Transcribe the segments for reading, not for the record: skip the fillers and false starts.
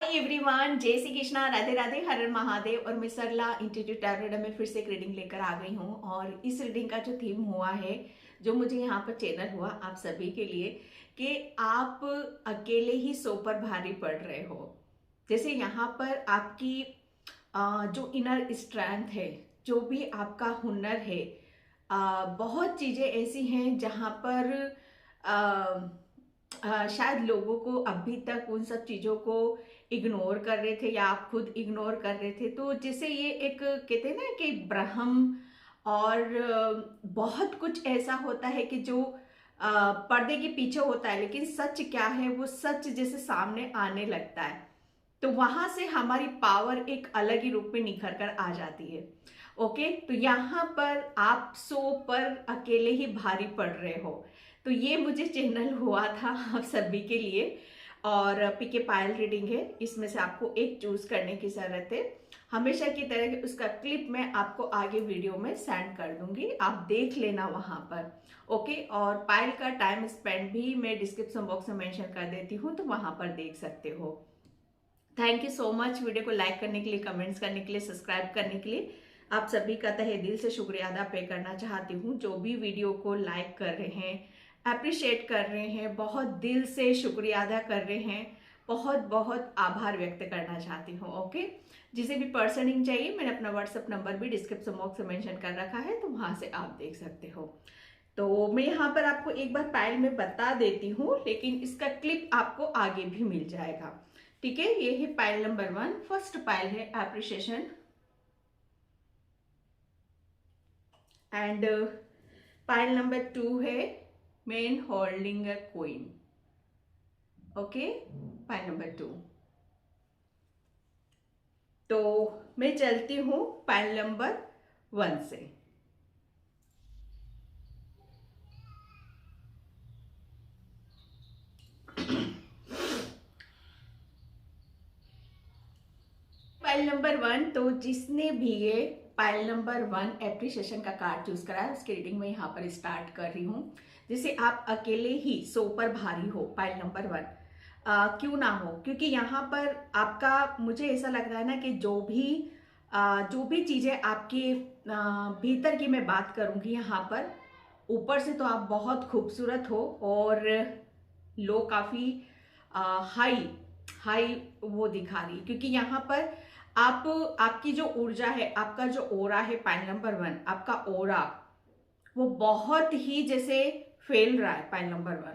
Everyone, जय श्री कृष्णा, राधे राधे, हर हर महादेव। और मैं सरला इंस्टीट्यूट टैरोट में फिर से एक रीडिंग लेकर आ गई हूँ। और इस रीडिंग का जो थीम हुआ है, जो मुझे यहाँ पर चैनल हुआ आप सभी के लिए, कि आप अकेले ही सो पर भारी पड़ रहे हो। जैसे यहाँ पर आपकी जो इनर स्ट्रेंथ है, जो भी आपका हुनर है, बहुत चीज़ें ऐसी हैं जहाँ पर शायद लोगों को अभी तक उन सब चीज़ों को इग्नोर कर रहे थे या आप खुद इग्नोर कर रहे थे। तो जैसे ये एक कहते हैं ना कि भ्रम, और बहुत कुछ ऐसा होता है कि जो पर्दे के पीछे होता है, लेकिन सच क्या है वो सच जैसे सामने आने लगता है, तो वहां से हमारी पावर एक अलग ही रूप में निखर कर आ जाती है। ओके, तो यहाँ पर आप सो पर अकेले ही भारी पड़ रहे हो। तो ये मुझे चैनल हुआ था आप सभी के लिए। और पीके पायल रीडिंग है, इसमें से आपको एक चूज करने की जरूरत है। हमेशा की तरह उसका क्लिप मैं आपको आगे वीडियो में सेंड कर दूंगी, आप देख लेना वहां पर। ओके, और पायल का टाइम स्पेंड भी मैं डिस्क्रिप्शन बॉक्स में मेंशन कर देती हूँ, तो वहां पर देख सकते हो। Thank you so much video को लाइक करने के लिए, कमेंट्स करने के लिए, सब्सक्राइब करने के लिए। आप सभी का तहे दिल से शुक्रिया अदा पे करना चाहती हूँ। जो भी वीडियो को लाइक कर रहे हैं, अप्रिशिएट कर रहे हैं, बहुत दिल से शुक्रिया अदा कर रहे हैं, बहुत बहुत आभार व्यक्त करना चाहती हूँ। ओके, जिसे भी पर्सनिंग चाहिए, मैंने अपना व्हाट्सएप नंबर भी डिस्क्रिप्शन बॉक्स में मेंशन कर रखा है, तो वहां से आप देख सकते हो। तो मैं यहाँ पर आपको एक बार पायल में बता देती हूँ, लेकिन इसका क्लिप आपको आगे भी मिल जाएगा। ठीक है, ये है पायल नंबर 1। फर्स्ट पायल है एप्रिशिएशन, एंड पायल नंबर 2 है man holding a queen. Okay, pile number 2। तो मैं चलती हूँ पायल नंबर 1 से। पाइल नंबर 1, तो जिसने भी ये पाइल नंबर 1 एप्रिसिएशन का कार्ड चूज करा है, उसकी रीडिंग में यहाँ पर स्टार्ट कर रही हूँ। जैसे आप अकेले ही सो पर भारी हो, पाइल नंबर 1 क्यों ना हो, क्योंकि यहाँ पर आपका, मुझे ऐसा लग रहा है ना कि जो भी चीजें आपके भीतर की मैं बात करूंगी यहाँ पर, ऊपर से तो आप बहुत खूबसूरत हो, और लो काफी हाई हाई वो दिखा रही है, क्योंकि यहाँ पर आपकी जो ऊर्जा है, आपका जो ओरा है, पाइल नंबर 1 आपका ओरा वो बहुत ही जैसे फैल रहा है। पाइल नंबर 1,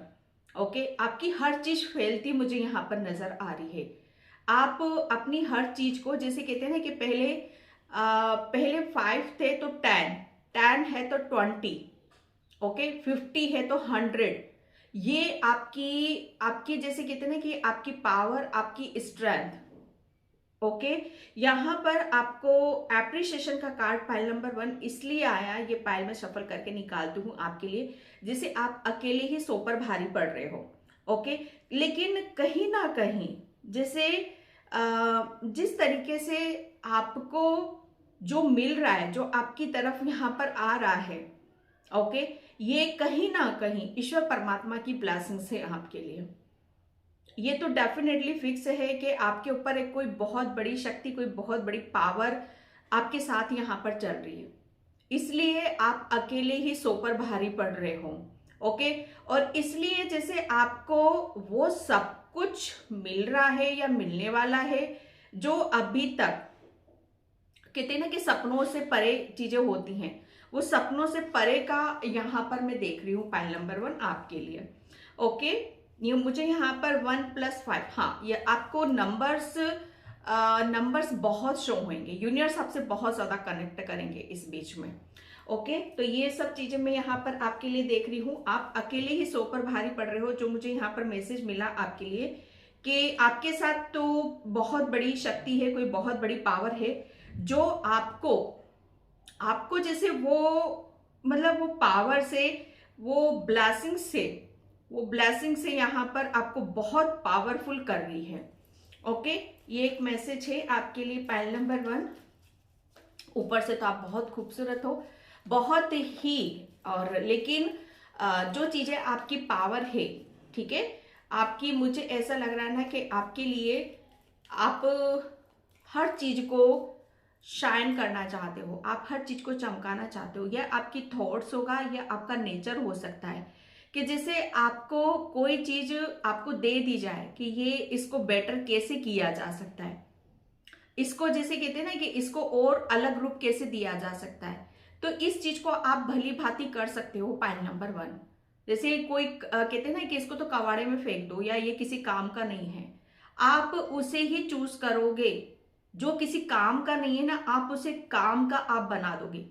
ओके, आपकी हर चीज फैलती मुझे यहाँ पर नजर आ रही है। आप अपनी हर चीज को, जैसे कहते हैं ना कि पहले 5 थे तो 10, 10 है तो 20, ओके, 50 है तो 100। ये आपकी आपकी जैसे कहते हैं ना कि आपकी पावर, आपकी स्ट्रेंथ। ओके, यहाँ पर आपको एप्रिसिएशन का कार्ड पाइल नंबर 1 इसलिए आया, ये पाइल में सफल करके निकालती हूँ आपके लिए, जिसे आप अकेले ही सो पर भारी पड़ रहे हो। ओके, लेकिन कहीं ना कहीं जैसे जिस तरीके से आपको जो मिल रहा है, जो आपकी तरफ यहाँ पर आ रहा है, ओके, ये कहीं ना कहीं ईश्वर परमात्मा की ब्लेसिंग्स है आपके लिए। ये तो डेफिनेटली फिक्स है कि आपके ऊपर एक कोई बहुत बड़ी शक्ति, कोई बहुत बड़ी पावर आपके साथ यहाँ पर चल रही है, इसलिए आप अकेले ही सो पर भारी पड़ रहे हो। ओके, और इसलिए जैसे आपको वो सब कुछ मिल रहा है या मिलने वाला है, जो अभी तक कहते हैं ना कि सपनों से परे चीजें होती हैं, वो सपनों से परे का यहाँ पर मैं देख रही हूँ पाइल नंबर 1 आपके लिए। ओके, ये मुझे यहाँ पर 1+5, हाँ, ये आपको नंबर्स बहुत शो होंगे, यूनिवर्स आपसे बहुत ज्यादा कनेक्ट करेंगे इस बीच में। ओके, तो ये सब चीजें मैं यहाँ पर आपके लिए देख रही हूँ। आप अकेले ही सो पर भारी पड़ रहे हो, जो मुझे यहाँ पर मैसेज मिला आपके लिए, कि आपके साथ तो बहुत बड़ी शक्ति है, कोई बहुत बड़ी पावर है, जो आपको आपको जैसे वो, मतलब वो पावर से, वो ब्लेसिंग से यहाँ पर आपको बहुत पावरफुल कर रही है। ओके, ये एक मैसेज है आपके लिए पाइल नंबर 1। ऊपर से तो आप बहुत खूबसूरत हो, बहुत ही, और लेकिन जो चीजें आपकी पावर है, ठीक है, आपकी, मुझे ऐसा लग रहा है ना कि आपके लिए आप हर चीज को शाइन करना चाहते हो, आप हर चीज को चमकाना चाहते हो, या आपकी थॉट्स होगा या आपका नेचर हो सकता है कि जैसे आपको कोई चीज आपको दे दी जाए कि ये इसको बेटर कैसे किया जा सकता है, इसको जैसे कहते हैं ना कि इसको और अलग रूप कैसे दिया जा सकता है, तो इस चीज को आप भली भांति कर सकते हो। पॉइंट नंबर 1, जैसे कोई कहते हैं ना कि इसको तो कबाड़े में फेंक दो या ये किसी काम का नहीं है, आप उसे ही चूज करोगे। जो किसी काम का नहीं है ना, आप उसे काम का आप बना दोगे।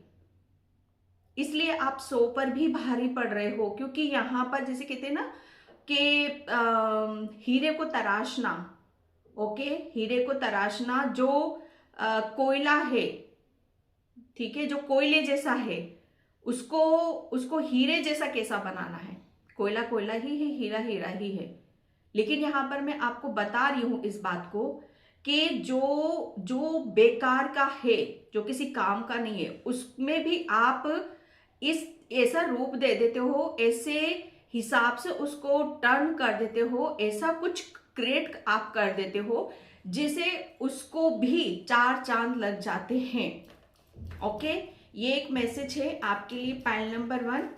इसलिए आप 100 पर भी भारी पड़ रहे हो, क्योंकि यहां पर जैसे कहते हैं ना कि हीरे को तराशना, ओके, हीरे को तराशना, जो कोयला है, ठीक है, जो कोयले जैसा है, उसको उसको हीरे जैसा कैसा बनाना है। कोयला कोयला ही है, हीरा हीरा ही है। लेकिन यहां पर मैं आपको बता रही हूं इस बात को कि जो जो बेकार का है, जो किसी काम का नहीं है, उसमें भी आप इस ऐसा रूप दे देते हो, ऐसे हिसाब से उसको टर्न कर देते हो, ऐसा कुछ क्रिएट आप कर देते हो जिसे उसको भी 4 चांद लग जाते हैं। ओके, ये एक मैसेज है आपके लिए। पॉइंट नंबर 1,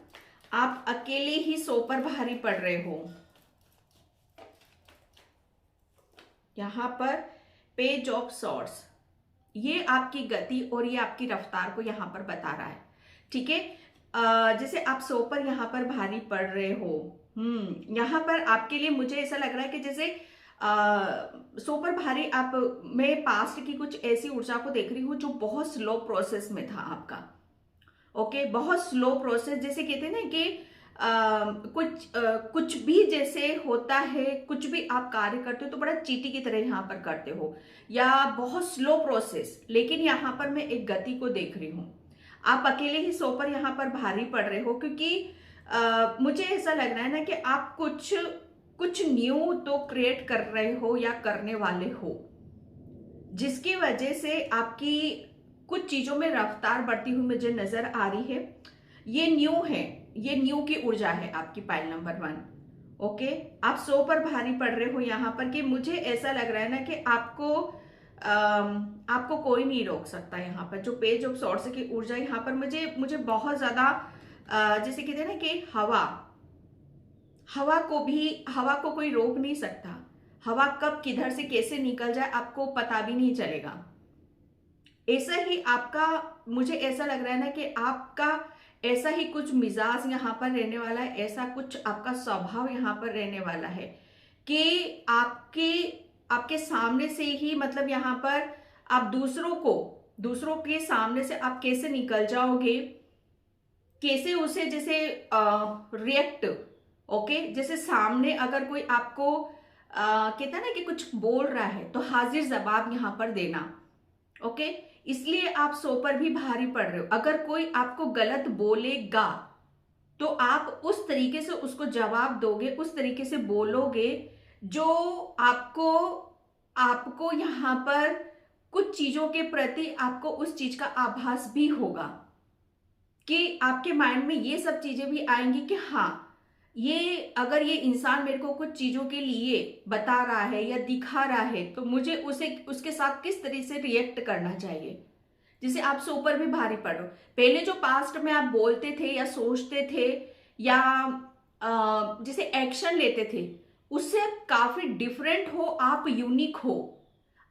आप अकेले ही 100 पर भारी पड़ रहे हो। यहां पर पेज ऑफ सॉर्ड्स, ये आपकी गति और ये आपकी रफ्तार को यहां पर बता रहा है, ठीक है। जैसे आप 100 पर यहां पर भारी पड़ रहे हो, यहां पर आपके लिए मुझे ऐसा लग रहा है कि जैसे 100 पर भारी आप, मैं पास्ट की कुछ ऐसी ऊर्जा को देख रही हूँ जो बहुत स्लो प्रोसेस में था आपका। ओके, बहुत स्लो प्रोसेस, जैसे कहते हैं ना कि कुछ भी जैसे होता है, कुछ भी आप कार्य करते हो तो बड़ा चींटी की तरह यहाँ पर करते हो, या बहुत स्लो प्रोसेस। लेकिन यहाँ पर मैं एक गति को देख रही हूँ। आप अकेले ही 100 पर यहाँ पर भारी पड़ रहे हो, क्योंकि मुझे ऐसा लग रहा है ना कि आप कुछ न्यू तो क्रिएट कर रहे हो या करने वाले हो, जिसकी वजह से आपकी कुछ चीजों में रफ्तार बढ़ती हुई मुझे नजर आ रही है। ये न्यू है, ये न्यू की ऊर्जा है आपकी। पाइल नंबर 1, ओके, आप 100 पर भारी पड़ रहे हो यहां पर, कि मुझे ऐसा लग रहा है ना कि आपको कोई नहीं रोक सकता यहाँ पर। जो पेज ऑफ सॉर्ड्स की ऊर्जा यहाँ पर मुझे बहुत ज्यादा जैसे कहते हैं ना कि हवा को कोई रोक नहीं सकता। हवा कब किधर से कैसे निकल जाए आपको पता भी नहीं चलेगा। ऐसा ही आपका, मुझे ऐसा लग रहा है ना कि आपका ऐसा ही कुछ मिजाज यहाँ पर रहने वाला है, ऐसा कुछ आपका स्वभाव यहाँ पर रहने वाला है कि आपके सामने से ही, मतलब यहाँ पर आप दूसरों के सामने से आप कैसे निकल जाओगे, कैसे उसे जैसे रिएक्ट, ओके, जैसे सामने अगर कोई आपको कहता है ना कि कुछ बोल रहा है तो हाजिर जवाब यहां पर देना, ओके। इसलिए आप 100 पर भी भारी पड़ रहे हो। अगर कोई आपको गलत बोलेगा तो आप उस तरीके से उसको जवाब दोगे, उस तरीके से बोलोगे जो आपको यहां पर कुछ चीजों के प्रति आपको उस चीज का आभास भी होगा, कि आपके माइंड में ये सब चीजें भी आएंगी कि हाँ, ये अगर ये इंसान मेरे को कुछ चीजों के लिए बता रहा है या दिखा रहा है तो मुझे उसके साथ किस तरह से रिएक्ट करना चाहिए। जैसे आप 100 पर भी भारी पड़ो, पहले जो पास्ट में आप बोलते थे या सोचते थे या जैसे एक्शन लेते थे, उससे काफी डिफरेंट हो, आप यूनिक हो।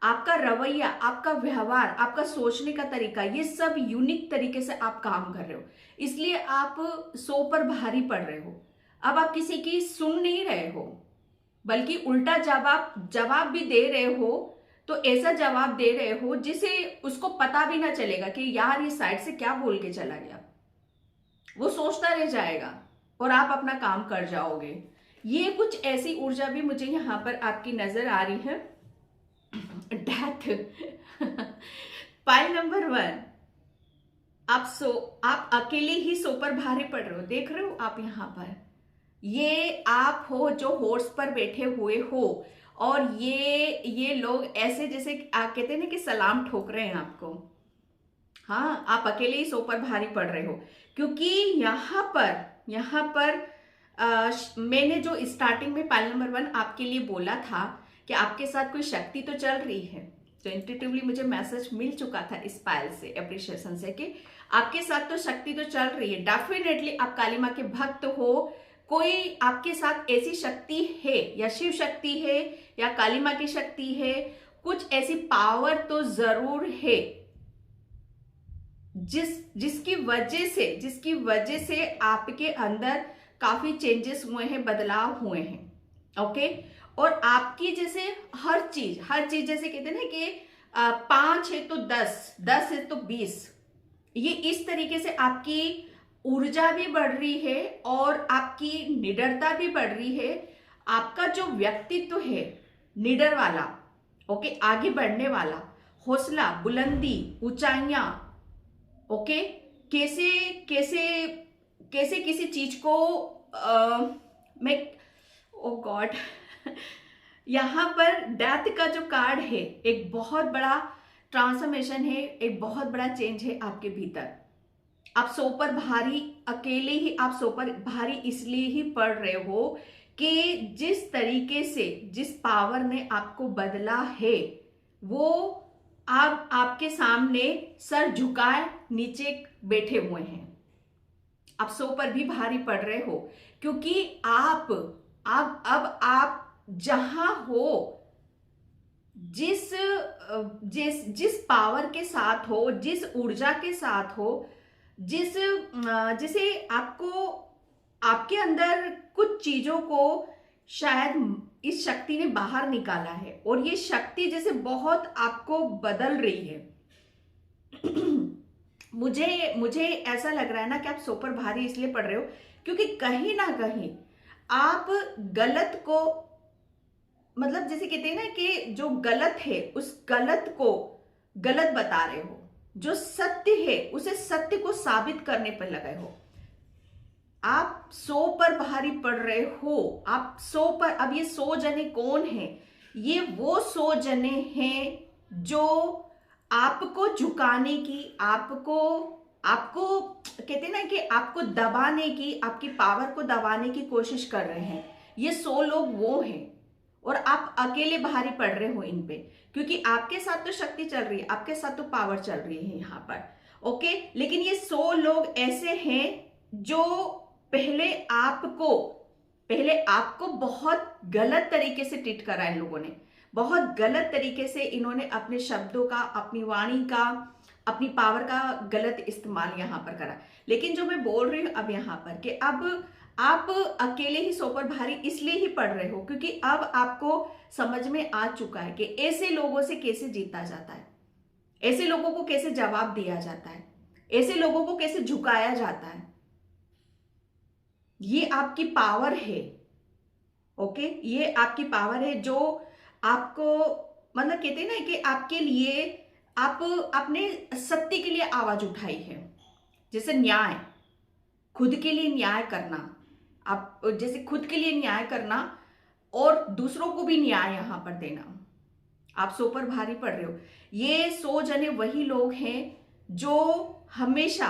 आपका रवैया, आपका व्यवहार, आपका सोचने का तरीका, ये सब यूनिक तरीके से आप काम कर रहे हो, इसलिए आप 100 पर भारी पड़ रहे हो। अब आप किसी की सुन नहीं रहे हो, बल्कि उल्टा जवाब भी दे रहे हो, तो ऐसा जवाब दे रहे हो जिसे उसको पता भी ना चलेगा कि यार ये साइड से क्या बोल के चला गया। वो सोचता रह जाएगा और आप अपना काम कर जाओगे। ये कुछ ऐसी ऊर्जा भी मुझे यहां पर आपकी नजर आ रही है। डेथ पाइल नंबर 1, आप अकेले ही 100 पर भारी पड़ रहे हो। देख रहे हो आप यहां पर, ये आप हो जो हॉर्स पर बैठे हुए हो, और ये लोग ऐसे जैसे आप कहते हैं ना कि सलाम ठोक रहे हैं आपको। हाँ, आप अकेले ही 100 पर भारी पड़ रहे हो, क्योंकि यहां पर मैंने जो स्टार्टिंग में पाइल नंबर 1 आपके लिए बोला था कि आपके साथ कोई शक्ति तो चल रही है। तो इंट्यूटिवली मुझे मैसेज मिल चुका था इस पायल से, एप्रिशिएशन से, कि आपके साथ तो शक्ति तो चल रही है। डेफिनेटली आप काली माँ के भक्त हो, कोई आपके साथ ऐसी शक्ति है, या शिव शक्ति है या काली माँ की शक्ति है, कुछ ऐसी पावर तो जरूर है जिसकी वजह से आपके अंदर काफी चेंजेस हुए हैं, बदलाव हुए हैं। ओके, और आपकी जैसे हर चीज जैसे कहते हैं ना कि 5 है तो 10, 10 है तो 20, ये इस तरीके से आपकी ऊर्जा भी बढ़ रही है और आपकी निडरता भी बढ़ रही है। आपका जो व्यक्तित्व है निडर वाला, ओके, आगे बढ़ने वाला, हौसला, बुलंदी, ऊंचाइयां, ओके, कैसे कैसे कैसे किसी चीज को मैं, ओ गॉड, यहाँ पर डेथ का जो कार्ड है, एक बहुत बड़ा ट्रांसफॉर्मेशन है, एक बहुत बड़ा चेंज है आपके भीतर। आप सो पर भारी, अकेले ही आप सो पर भारी इसलिए ही पड़ रहे हो कि जिस तरीके से, जिस पावर ने आपको बदला है, वो आप आपके सामने सर झुकाए नीचे बैठे हुए हैं। आप सो पर भी भारी पड़ रहे हो क्योंकि अब आप जहां हो, जिस पावर के साथ हो, जिस ऊर्जा के साथ हो, जिसे आपको, आपके अंदर कुछ चीजों को शायद इस शक्ति ने बाहर निकाला है, और ये शक्ति जैसे बहुत आपको बदल रही है। मुझे ऐसा लग रहा है ना कि आप सो पर भारी इसलिए पड़ रहे हो क्योंकि कहीं ना कहीं आप गलत को, मतलब जैसे कहते हैं ना कि जो गलत है उस गलत को गलत बता रहे हो, जो सत्य है उसे सत्य को साबित करने पर लगे हो। आप 100 पर भारी पड़ रहे हो, आप 100 पर। अब ये 100 जने कौन हैं? ये वो 100 जने हैं जो आपको झुकाने की, आपको कहते हैं ना कि आपको दबाने की, आपकी पावर को दबाने की कोशिश कर रहे हैं। ये 100 लोग वो हैं और आप अकेले भारी पड़ रहे हो इन पे, क्योंकि आपके साथ तो शक्ति चल रही है, आपके साथ तो पावर चल रही है यहाँ पर, ओके। लेकिन ये 100 लोग ऐसे हैं जो पहले आपको बहुत गलत तरीके से ट्रीट करा इन लोगों ने, बहुत गलत तरीके से इन्होंने अपने शब्दों का, अपनी वाणी का, अपनी पावर का गलत इस्तेमाल यहाँ पर करा। लेकिन जो मैं बोल रही हूँ अब यहाँ पर कि अब आप अकेले ही 100 पर भारी इसलिए ही पड़ रहे हो क्योंकि अब आपको समझ में आ चुका है कि ऐसे लोगों से कैसे जीता जाता है, ऐसे लोगों को कैसे जवाब दिया जाता है, ऐसे लोगों को कैसे झुकाया जाता है। ये आपकी पावर है, ओके, ये आपकी पावर है जो आपको, मतलब कहते हैं ना कि आपके लिए, आपने सत्य के लिए आवाज उठाई है। जैसे न्याय, खुद के लिए न्याय करना, आप जैसे खुद के लिए न्याय करना और दूसरों को भी न्याय यहां पर देना। आप 100 पर भारी पड़ रहे हो। ये 100 जने वही लोग हैं जो हमेशा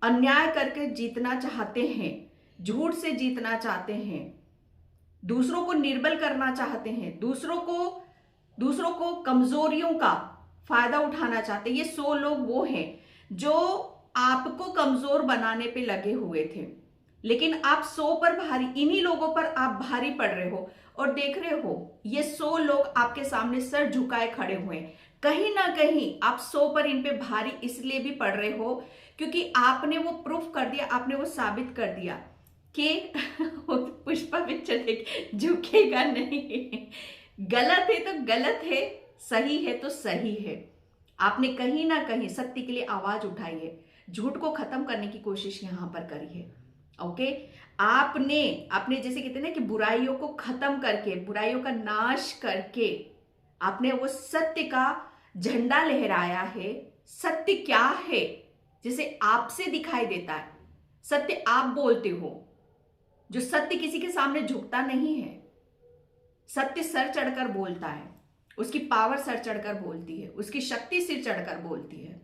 अन्याय करके जीतना चाहते हैं, झूठ से जीतना चाहते हैं, दूसरों को निर्बल करना चाहते हैं, दूसरों को कमजोरियों का फायदा उठाना चाहते हैं। ये 100 लोग वो हैं जो आपको कमजोर बनाने पे लगे हुए थे, लेकिन आप 100 पर भारी, इन्हीं लोगों पर आप भारी पड़ रहे हो और देख रहे हो ये 100 लोग आपके सामने सर झुकाए खड़े हुए हैं। कहीं ना कहीं आप 100 पर इन पे भारी इसलिए भी पड़ रहे हो क्योंकि आपने वो प्रूफ कर दिया, आपने वो साबित कर दिया कि पुष्पा पिक्चर झुकेगा नहीं। गलत है तो गलत है, सही है तो सही है। आपने कहीं ना कहीं सत्य के लिए आवाज उठाई है, झूठ को खत्म करने की कोशिश यहां पर करी है, ओके। आपने जैसे कहते हैं ना कि बुराइयों को खत्म करके, बुराइयों का नाश करके आपने वो सत्य का झंडा लहराया है। सत्य क्या है? जैसे आपसे दिखाई देता है, सत्य आप बोलते हो। जो सत्य किसी के सामने झुकता नहीं है, सत्य सर चढ़कर बोलता है, उसकी पावर सर चढ़कर बोलती है, उसकी शक्ति सिर चढ़कर बोलती है।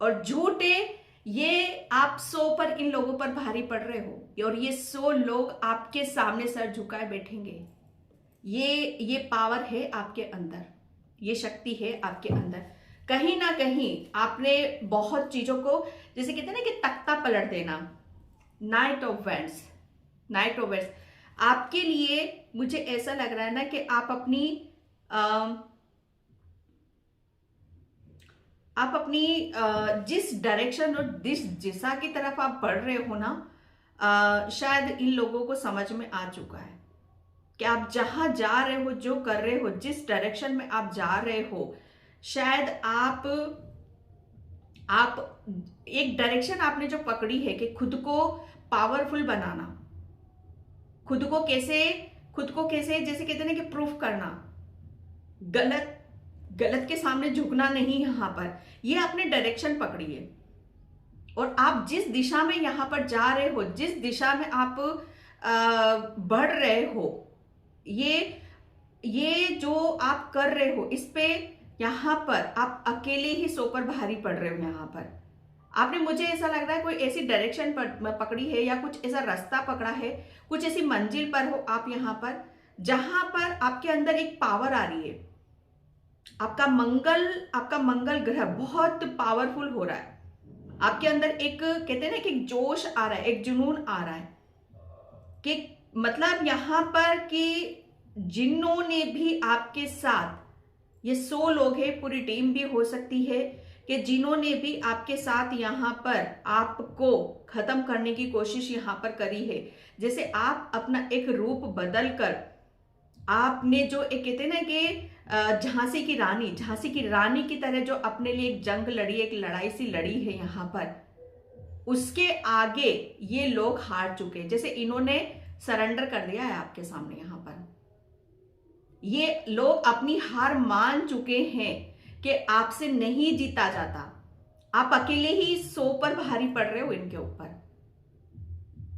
और झूठे, ये आप 100 पर इन लोगों पर भारी पड़ रहे हो और ये 100 लोग आपके सामने सर झुकाए बैठेंगे। ये पावर है आपके अंदर, ये शक्ति है आपके अंदर। कहीं ना कहीं आपने बहुत चीजों को, जैसे कहते हैं ना कि तख्ता पलट देना, night of vents, night of vents आपके लिए मुझे ऐसा लग रहा है ना कि आप अपनी जिस डायरेक्शन और जिस दिशा की तरफ आप बढ़ रहे हो ना, शायद इन लोगों को समझ में आ चुका है कि आप जहां जा रहे हो, जो कर रहे हो, जिस डायरेक्शन में आप जा रहे हो, शायद आप एक डायरेक्शन आपने जो पकड़ी है कि खुद को पावरफुल बनाना, खुद को कैसे जैसे कहते हैं ना कि प्रूफ करना, गलत गलत के सामने झुकना नहीं, यहां पर ये आपने डायरेक्शन पकड़ी है और आप जिस दिशा में यहां पर जा रहे हो, जिस दिशा में आप बढ़ रहे हो, ये जो आप कर रहे हो, इस पे यहां पर आप अकेले ही सो पर भारी पड़ रहे हो। यहां पर आपने, मुझे ऐसा लग रहा है, कोई ऐसी डायरेक्शन पकड़ी है या कुछ ऐसा रास्ता पकड़ा है, कुछ ऐसी मंजिल पर हो आप यहां पर, जहां पर आपके अंदर एक पावर आ रही है। आपका मंगल ग्रह बहुत पावरफुल हो रहा है। आपके अंदर एक, कहते हैं ना कि एक जोश आ रहा है, एक जुनून आ रहा है कि मतलब यहां पर कि जिन्होंने भी आपके साथ, ये 100 लोग हैं, पूरी टीम भी हो सकती है, कि जिन्होंने भी आपके साथ यहां पर आपको खत्म करने की कोशिश यहां पर करी है, जैसे आप अपना एक रूप बदल कर, आपने जो एक कहते हैं ना कि झांसी की रानी की तरह जो अपने लिए एक जंग लड़ी, एक लड़ाई सी लड़ी है यहां पर, उसके आगे ये लोग हार चुके हैं। जैसे इन्होंने सरेंडर कर दिया है आपके सामने, यहां पर ये लोग अपनी हार मान चुके हैं कि आपसे नहीं जीता जाता। आप अकेले ही 100 पर भारी पड़ रहे हो इनके ऊपर।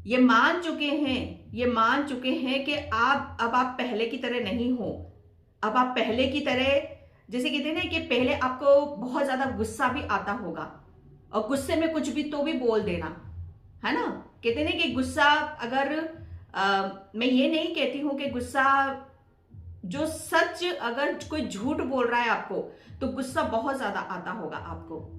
ये मान चुके हैं कि अब आप पहले की तरह नहीं हो। अब आप पहले की तरह, जैसे कहते हैं ना कि पहले आपको बहुत ज्यादा गुस्सा भी आता होगा और गुस्से में कुछ भी तो भी बोल देना, है ना। कहते हैं ना कि गुस्सा, अगर मैं ये नहीं कहती हूं कि गुस्सा, जो सच, अगर कोई झूठ बोल रहा है आपको तो गुस्सा बहुत ज्यादा आता होगा आपको,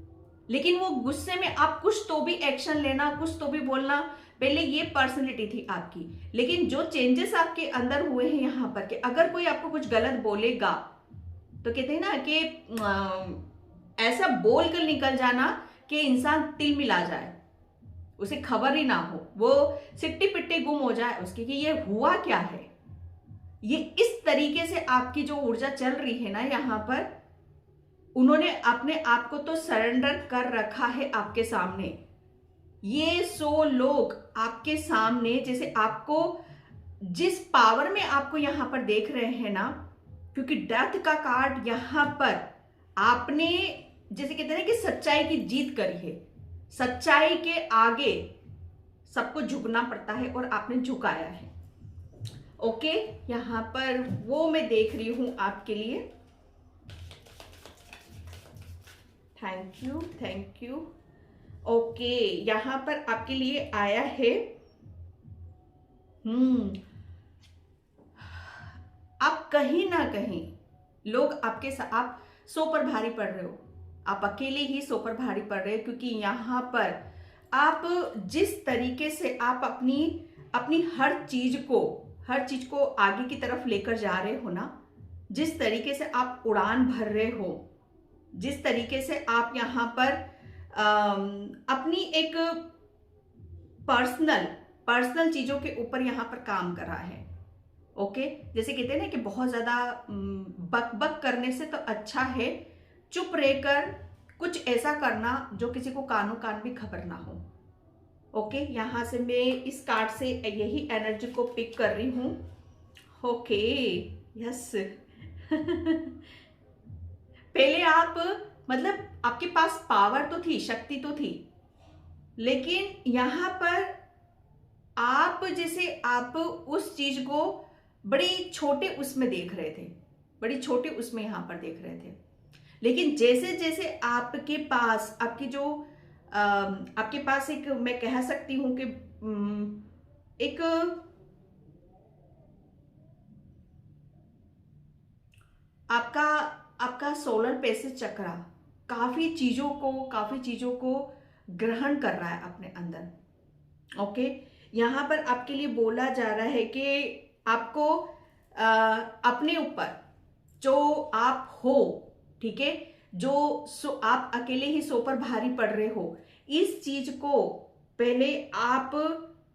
लेकिन वो गुस्से में आप कुछ तो भी एक्शन लेना, कुछ तो भी बोलना, पहले ये पर्सनैलिटी थी आपकी। लेकिन जो चेंजेस आपके अंदर हुए हैं यहां पर, कि अगर कोई आपको कुछ गलत बोलेगा तो कहते हैं ना कि ऐसा बोल कर निकल जाना कि इंसान तिल मिला जाए, उसे खबर ही ना हो, वो सिट्टी पिट्टी गुम हो जाए उसकी कि ये हुआ क्या है। ये इस तरीके से आपकी जो ऊर्जा चल रही है ना यहां पर, उन्होंने अपने आप को तो सरेंडर कर रखा है आपके सामने। ये 100 लोग आपके सामने, जैसे आपको जिस पावर में आपको यहां पर देख रहे हैं ना, क्योंकि डेथ का कार्ड यहां पर आपने, जैसे कहते हैं ना कि सच्चाई की जीत करी है। सच्चाई के आगे सबको झुकना पड़ता है और आपने झुकाया है। ओके, यहां पर वो मैं देख रही हूं आपके लिए। Thank you. ओके, यहां पर आपके लिए आया है, आप कहीं ना कहीं लोग आपके साथ, आप 100 पर भारी पड़ रहे हो, आप अकेले ही 100 पर भारी पड़ रहे हो, क्योंकि यहां पर आप जिस तरीके से आप अपनी हर चीज को आगे की तरफ लेकर जा रहे हो ना, जिस तरीके से आप उड़ान भर रहे हो, जिस तरीके से आप यहां पर अपनी एक पर्सनल चीजों के ऊपर यहां पर काम कर रहा है। ओके, जैसे कहते हैं ना कि बहुत ज्यादा बक करने से तो अच्छा है चुप रहकर कुछ ऐसा करना जो किसी को कानो कान भी खबर ना हो। ओके, यहां से मैं इस कार्ड से यही एनर्जी को पिक कर रही हूं। Okay, yes. पहले आप, मतलब आपके पास पावर तो थी, शक्ति तो थी, लेकिन यहां पर आप उस चीज को बड़ी छोटे उसमें देख रहे थे, बड़ी छोटे उसमें यहां पर देख रहे थे। लेकिन जैसे जैसे आपके पास आपके पास एक, मैं कह सकती हूं कि एक आपका आपका सोलर प्लेक्सस चक्रा काफी चीजों को ग्रहण कर रहा है अपने अंदर। ओके, यहाँ पर आपके लिए बोला जा रहा है कि आपको अपने ऊपर जो आप हो, ठीक है, आप अकेले ही सो पर भारी पड़ रहे हो, इस चीज को पहले आप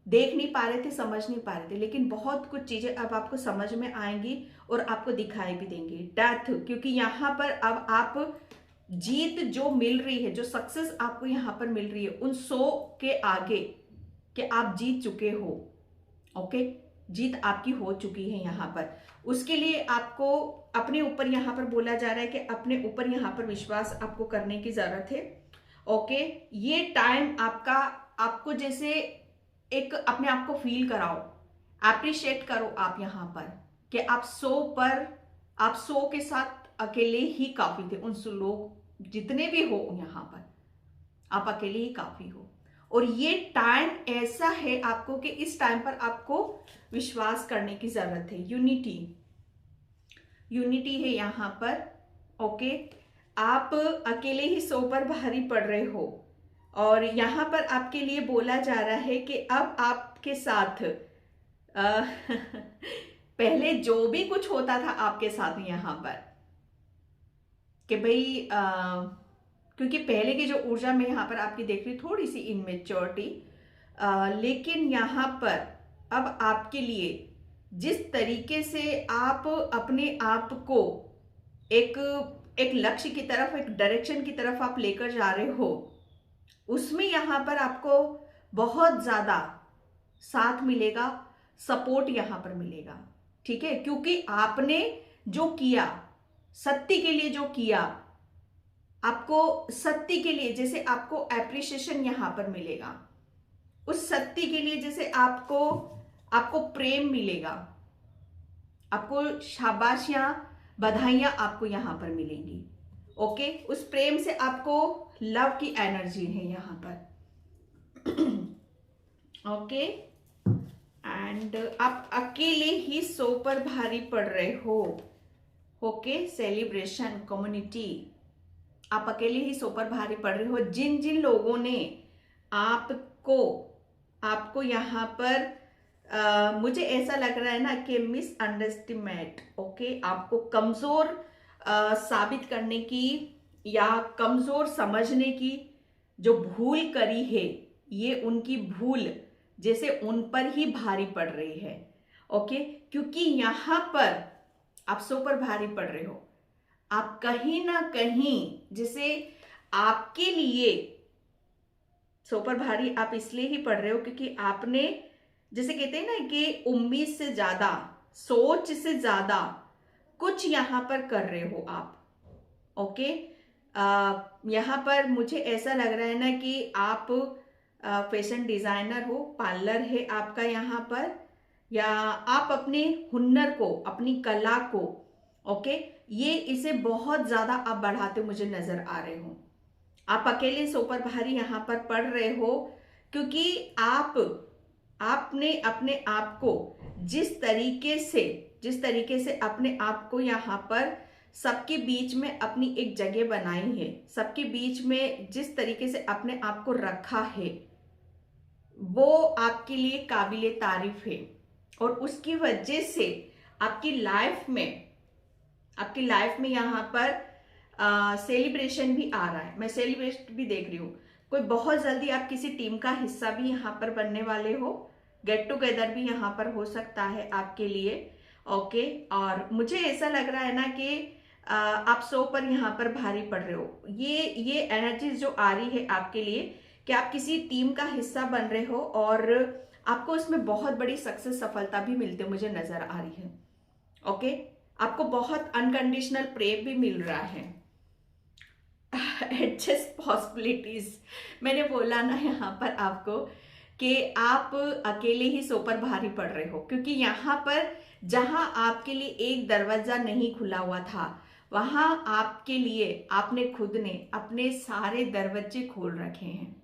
देख नहीं पा रहे थे, समझ नहीं पा रहे थे, लेकिन बहुत कुछ चीजें अब आपको समझ में आएंगी और आपको दिखाई भी देंगे। डेथ, क्योंकि यहाँ पर अब आप जीत जो मिल रही है, जो सक्सेस आपको यहाँ पर मिल रही है, उन 100 के आगे कि आप जीत चुके हो। ओके, जीत आपकी हो चुकी है यहाँ पर। उसके लिए आपको अपने ऊपर यहाँ पर बोला जा रहा है कि अपने ऊपर यहाँ पर विश्वास आपको करने की जरूरत है। ओके, ये टाइम आपको जैसे एक अपने आप को फील कराओ, अप्रिशिएट करो आप यहाँ पर कि आप 100 के साथ अकेले ही काफी थे। उन लोग जितने भी हो यहाँ पर, आप अकेले ही काफी हो। और ये टाइम ऐसा है आपको कि इस टाइम पर आपको विश्वास करने की जरूरत है। यूनिटी है यहाँ पर। ओके, आप अकेले ही 100 पर भारी पड़ रहे हो और यहाँ पर आपके लिए बोला जा रहा है कि अब आपके साथ पहले जो भी कुछ होता था आपके साथ यहाँ पर कि भाई क्योंकि पहले की जो ऊर्जा में यहाँ पर आपकी देख रही थोड़ी सी इनमेच्योरिटी, लेकिन यहाँ पर अब आपके लिए जिस तरीके से आप अपने आप को एक लक्ष्य की तरफ, एक डायरेक्शन की तरफ आप लेकर जा रहे हो, उसमें यहाँ पर आपको बहुत ज्यादा साथ मिलेगा, सपोर्ट यहाँ पर मिलेगा। ठीक है, क्योंकि आपने जो किया, सत्य के लिए जो किया, आपको सत्य के लिए जैसे आपको एप्रिसिएशन यहाँ पर मिलेगा, उस सत्य के लिए जैसे आपको प्रेम मिलेगा, आपको शाबाशियां, बधाइयां आपको यहाँ पर मिलेंगी। ओके, उस प्रेम से आपको लव की एनर्जी है यहाँ पर। ओके, एंड आप अकेले ही 100 पर भारी पड़ रहे हो। ओके, सेलिब्रेशन कम्युनिटी, आप अकेले ही 100 पर भारी पड़ रहे हो। जिन जिन लोगों ने आपको यहाँ पर मुझे ऐसा लग रहा है ना कि मिसअंडरस्टिमेट, ओके, आपको कमजोर साबित करने की या कमजोर समझने की जो भूल करी है, ये उनकी भूल जैसे उन पर ही भारी पड़ रही है। ओके, क्योंकि यहां पर आप 100 पर भारी पड़ रहे हो, आप कहीं ना कहीं जैसे आपके लिए 100 पर भारी आप इसलिए ही पड़ रहे हो क्योंकि आपने, जैसे कहते हैं ना कि उम्मीद से ज्यादा, सोच से ज्यादा कुछ यहां पर कर रहे हो आप। ओके, यहां पर मुझे ऐसा लग रहा है ना कि आप फैशन डिजाइनर हो, पार्लर है आपका यहाँ पर, या आप अपने हुनर को, अपनी कला को, ओके, ये इसे बहुत ज्यादा आप बढ़ाते मुझे नजर आ रहे हो। आप अकेले 100 पर भारी यहाँ पर पढ़ रहे हो क्योंकि आपने अपने आप को जिस तरीके से अपने आप को यहाँ पर सबके बीच में अपनी एक जगह बनाई है, सबके बीच में जिस तरीके से अपने आप को रखा है, वो आपके लिए काबिले तारीफ है। और उसकी वजह से आपकी लाइफ में यहाँ पर सेलिब्रेशन भी आ रहा है। मैं सेलिब्रेशन भी देख रही हूँ। कोई बहुत जल्दी आप किसी टीम का हिस्सा भी यहाँ पर बनने वाले हो, गेट टुगेदर भी यहाँ पर हो सकता है आपके लिए। ओके, और मुझे ऐसा लग रहा है ना कि आप 100 पर यहाँ पर भारी पड़ रहे हो। ये एनर्जीज जो आ रही है आपके लिए कि आप किसी टीम का हिस्सा बन रहे हो और आपको उसमें बहुत बड़ी सक्सेस, सफलता भी मिलते मुझे नजर आ रही है। ओके, आपको बहुत अनकंडीशनल प्रेम भी मिल रहा है। एडजस्ट पॉसिबिलिटीज, मैंने बोला ना यहाँ पर आपको कि आप अकेले ही 100 पर भारी पड़ रहे हो, क्योंकि यहाँ पर जहां आपके लिए एक दरवाजा नहीं खुला हुआ था, वहां आपके लिए आपने खुद ने अपने सारे दरवाजे खोल रखे हैं।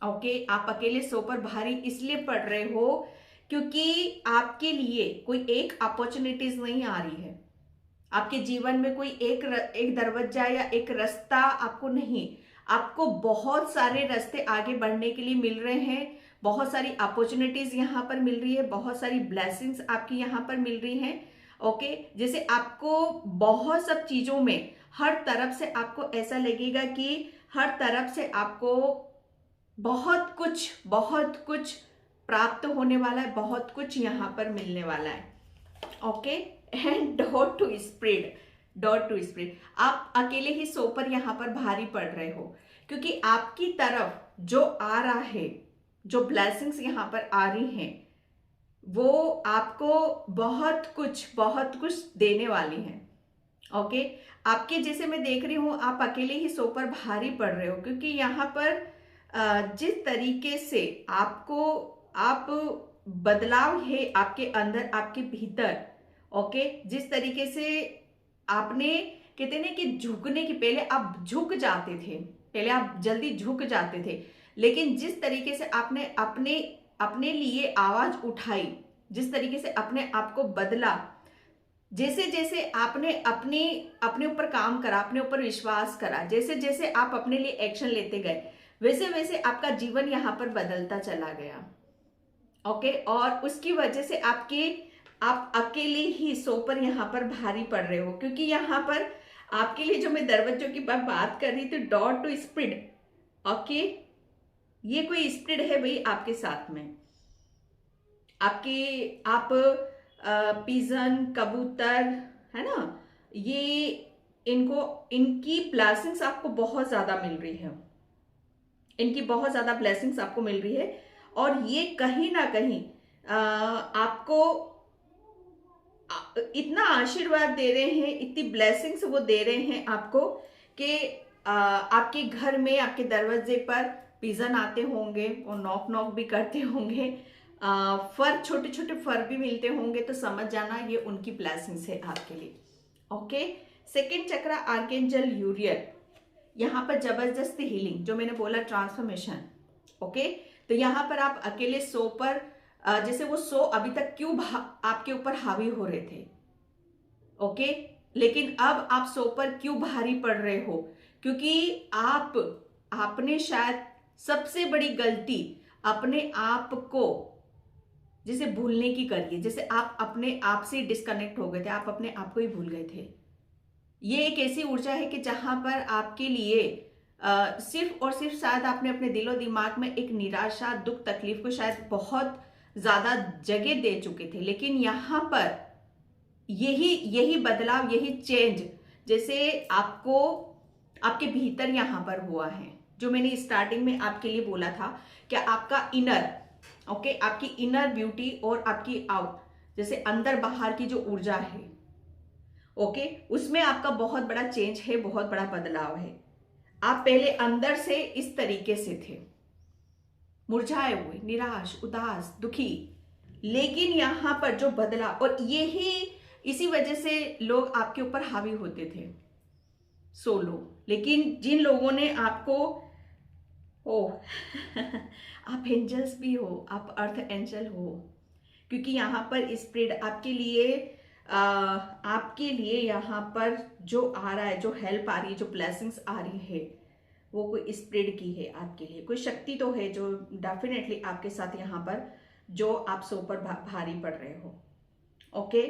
ओके, आप अकेले 100 पर भारी इसलिए पड़ रहे हो क्योंकि आपके लिए कोई एक अपॉर्चुनिटीज नहीं आ रही है। आपके जीवन में कोई एक दरवाजा या एक रास्ता आपको नहीं, आपको बहुत सारे रास्ते आगे बढ़ने के लिए मिल रहे हैं। बहुत सारी अपॉर्चुनिटीज यहाँ पर मिल रही है, बहुत सारी ब्लेसिंग्स आपकी यहाँ पर मिल रही हैं। ओके, जैसे आपको बहुत सब चीजों में हर तरफ से आपको ऐसा लगेगा कि हर तरफ से आपको बहुत कुछ प्राप्त होने वाला है, बहुत कुछ यहाँ पर मिलने वाला है। Okay, and dot to spread, आप अकेले ही सो पर यहाँ पर भारी पड़ रहे हो, क्योंकि आपकी तरफ जो आ रहा है, जो ब्लेसिंग्स यहाँ पर आ रही हैं, वो आपको बहुत कुछ देने वाली हैं। ओके, आपके जैसे मैं देख रही हूं, आप अकेले ही सो पर भारी पड़ रहे हो, क्योंकि यहाँ पर जिस तरीके से आप बदलाव है आपके अंदर, आपके भीतर। ओके, जिस तरीके से आपने, कहते ना कि झुकने की, पहले आप झुक जाते थे, पहले आप जल्दी झुक जाते थे, लेकिन जिस तरीके से आपने अपने लिए आवाज उठाई, जिस तरीके से अपने आप को बदला, जैसे जैसे आपने अपने ऊपर काम करा, अपने ऊपर विश्वास करा, जैसे जैसे आप अपने लिए एक्शन लेते गए, वैसे वैसे आपका जीवन यहाँ पर बदलता चला गया। ओके, और उसकी वजह से आप अकेले ही सो पर यहाँ पर भारी पड़ रहे हो, क्योंकि यहाँ पर आपके लिए जो मैं दरवाजों की बात कर रही थी, डॉट टू स्प्रेड। ओके, ये कोई स्प्रेड है भाई आपके साथ में, आप पिजन, कबूतर, है ना, ये इनकी ब्लेसिंग्स आपको बहुत ज्यादा मिल रही है, इनकी बहुत ज्यादा ब्लेसिंग्स आपको मिल रही है, और ये कहीं ना कहीं आपको इतना आशीर्वाद दे रहे हैं, इतनी ब्लेसिंग्स वो दे रहे हैं आपको कि आपके घर में, आपके दरवाजे पर पिजन आते होंगे और नॉक नॉक भी करते होंगे, फर, छोटे छोटे फर भी मिलते होंगे, तो समझ जाना ये उनकी ब्लेसिंग्स है आपके लिए। ओके, सेकेंड चक्र आर्केंजल यूरियल, यहाँ पर जबरदस्ती हीलिंग, जो मैंने बोला ट्रांसफॉर्मेशन। ओके, तो यहाँ पर आप अकेले सो पर, जैसे वो सो अभी तक क्यों आपके ऊपर हावी हो रहे थे, ओके, लेकिन अब आप सो पर क्यों भारी पड़ रहे हो, क्योंकि आपने शायद सबसे बड़ी गलती अपने आप को जैसे भूलने की करी है, जैसे आप अपने आप से डिस्कनेक्ट हो गए थे, आप अपने आप को ही भूल गए थे। ये एक ऐसी ऊर्जा है कि जहां पर आपके लिए सिर्फ और सिर्फ शायद आपने अपने दिलो दिमाग में एक निराशा, दुख, तकलीफ को शायद बहुत ज्यादा जगह दे चुके थे, लेकिन यहाँ पर यही बदलाव, यही चेंज जैसे आपको आपके भीतर यहाँ पर हुआ है, जो मैंने स्टार्टिंग में आपके लिए बोला था कि आपका इनर, ओके, आपकी इनर ब्यूटी और आपकी आउट, जैसे अंदर बाहर की जो ऊर्जा है, ओके, उसमें आपका बहुत बड़ा चेंज है, बहुत बड़ा बदलाव है। आप पहले अंदर से इस तरीके से थे, मुरझाए हुए, निराश, उदास, दुखी, लेकिन यहां पर जो बदला, और इसी वजह से लोग आपके ऊपर हावी होते थे, सोलो, लेकिन जिन लोगों ने आपको आप एंजल्स भी हो, आप अर्थ एंजल हो, क्योंकि यहाँ पर स्प्रेड आपके लिए यहाँ पर जो आ रहा है, जो हेल्प आ रही है, जो ब्लेसिंग्स आ रही है, वो कोई स्प्रेड की है आपके लिए, कोई शक्ति तो है जो डेफिनेटली आपके साथ यहाँ पर, जो आप सो पर भारी पड़ रहे हो। ओके,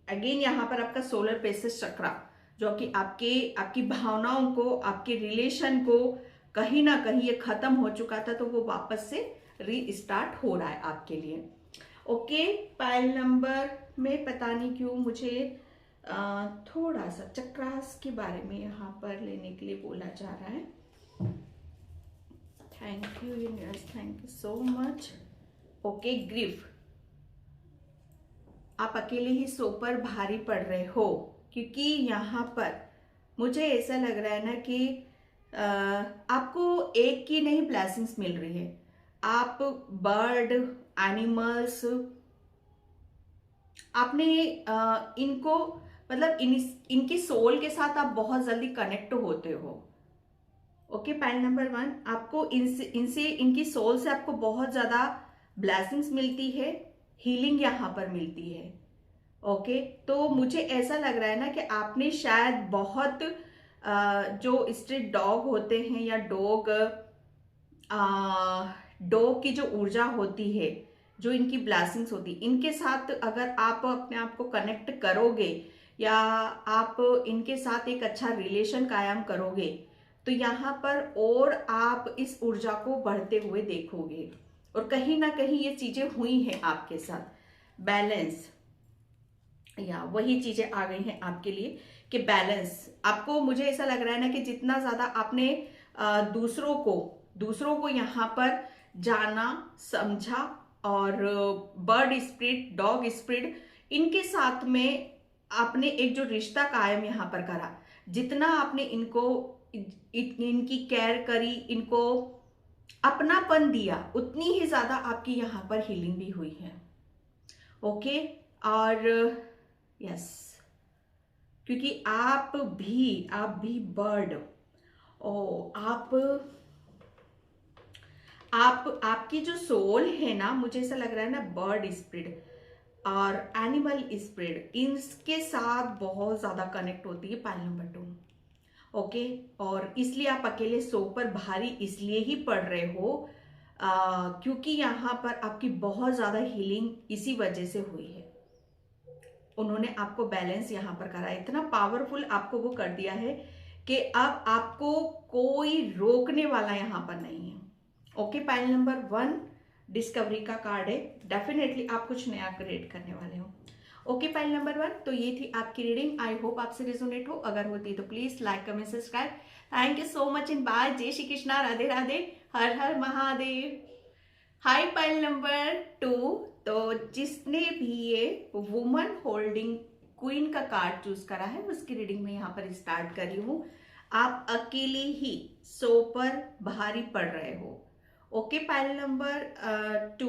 अगेन यहाँ पर आपका सोलर प्लेक्सस चक्र, जो कि आपकी भावनाओं को, आपके रिलेशन को कहीं ना कहीं ये खत्म हो चुका था, तो वो वापस से रीस्टार्ट हो रहा है आपके लिए। ओके, पायल नंबर में पता नहीं क्यों मुझे थोड़ा सा चक्रास के बारे में यहाँ पर लेने के लिए बोला जा रहा है। Thank you universe, thank you so much. Okay, grief, आप अकेले ही सो पर भारी पड़ रहे हो, क्योंकि यहाँ पर मुझे ऐसा लग रहा है ना कि आपको एक की नहीं ब्लेसिंग्स मिल रही है, आप बर्ड, एनिमल्स, आपने इनको, मतलब इनकी सोल के साथ आप बहुत जल्दी कनेक्ट होते हो। ओके, पॉइंट नंबर 1, आपको इनकी सोल से आपको बहुत ज्यादा ब्लेसिंग्स मिलती है, हीलिंग यहाँ पर मिलती है। ओके, तो मुझे ऐसा लग रहा है ना कि आपने शायद बहुत जो स्ट्रीट डॉग होते हैं या डॉग की जो ऊर्जा होती है, जो इनकी ब्लेसिंग्स होती है, इनके साथ अगर आप अपने आप को कनेक्ट करोगे या आप इनके साथ एक अच्छा रिलेशन कायम करोगे, तो यहाँ पर और आप इस ऊर्जा को बढ़ते हुए देखोगे। और कहीं ना कहीं ये चीजें हुई हैं आपके साथ। बैलेंस, या वही चीजें आ गई हैं आपके लिए कि बैलेंस आपको, मुझे ऐसा लग रहा है ना कि जितना ज्यादा आपने दूसरों को यहाँ पर जाना, समझा, और बर्ड स्पिरिट, डॉग स्पिरिट, इनके साथ में आपने एक जो रिश्ता कायम यहाँ पर करा, जितना आपने इनकी केयर करी, इनको अपनापन दिया, उतनी ही ज्यादा आपकी यहाँ पर हीलिंग भी हुई है। ओके, और यस, क्योंकि आप भी बर्ड, ओ आपकी जो सोल है ना, मुझे ऐसा लग रहा है ना, बर्ड स्पिरिट और एनिमल स्पिरिट, इनके साथ बहुत ज्यादा कनेक्ट होती है पाइल नंबर 2। ओके, और इसलिए आप अकेले सो पर भारी इसलिए ही पड़ रहे हो क्योंकि यहाँ पर आपकी बहुत ज्यादा हीलिंग इसी वजह से हुई है। उन्होंने आपको बैलेंस यहाँ पर करा, इतना पावरफुल आपको वो कर दिया है कि अब आपको कोई रोकने वाला यहाँ पर नहीं है। ओके, पाइल नंबर 1 डिस्कवरी का कार्ड है, डेफिनेटली आप कुछ नया क्रिएट करने वाले हो। ओके, पाइल नंबर 1, तो ये थी आपकी रीडिंग। आई होप आपसे रिजोनेट हो, अगर होती तो please like, comment, subscribe. Thank you so much in by. जय श्री कृष्णा, राधे राधे, हर हर महादेव। हाई पाइल नंबर 2, तो जिसने भी ये वुमन होल्डिंग क्वीन का कार्ड चूज करा है, उसकी रीडिंग में यहाँ पर स्टार्ट कर रही हूँ। आप अकेले ही सो पर भारी पड़ रहे हो। ओके, पाइल नंबर 2,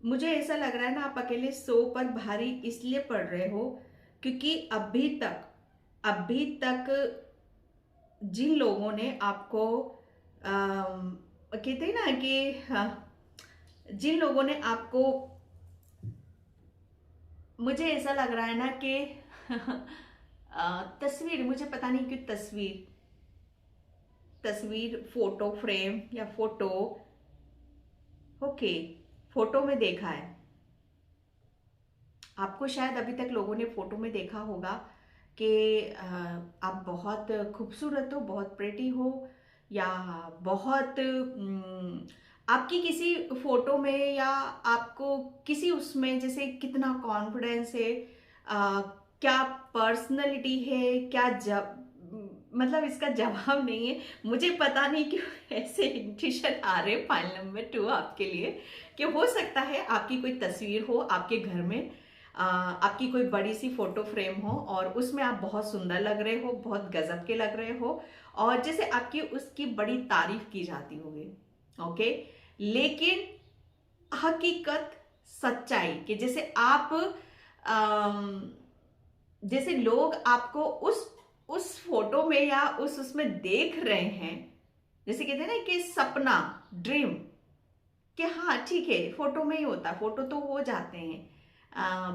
मुझे ऐसा लग रहा है ना, आप अकेले सो पर भारी इसलिए पड़ रहे हो क्योंकि अभी तक जिन लोगों ने आपको कहते हैं ना कि जिन लोगों ने आपको, मुझे ऐसा लग रहा है ना कि तस्वीर, मुझे पता नहीं क्यों तस्वीर, फोटो फ्रेम या फोटो, ओके, फोटो में देखा है आपको, शायद अभी तक लोगों ने फोटो में देखा होगा कि आप बहुत खूबसूरत हो, बहुत प्रेटी हो, या बहुत आपकी किसी फोटो में या आपको किसी उसमें जैसे कितना कॉन्फिडेंस है, क्या पर्सनैलिटी है, क्या मतलब इसका जवाब नहीं है। मुझे पता नहीं क्यों ऐसे इंट्यूशन आ रहे पाइल नंबर 2 आपके लिए, कि हो सकता है आपकी कोई तस्वीर हो आपके घर में, आपकी कोई बड़ी सी फोटो फ्रेम हो और उसमें आप बहुत सुंदर लग रहे हो, बहुत गजब के लग रहे हो, और जैसे आपकी उसकी बड़ी तारीफ की जाती होगी। ओके, लेकिन हकीकत, सच्चाई कि जैसे आप जैसे लोग आपको उस फोटो में या उसमें देख रहे हैं, जैसे कहते हैं ना कि सपना, ड्रीम, कि हाँ ठीक है, फोटो में ही होता, फोटो तो हो जाते हैं,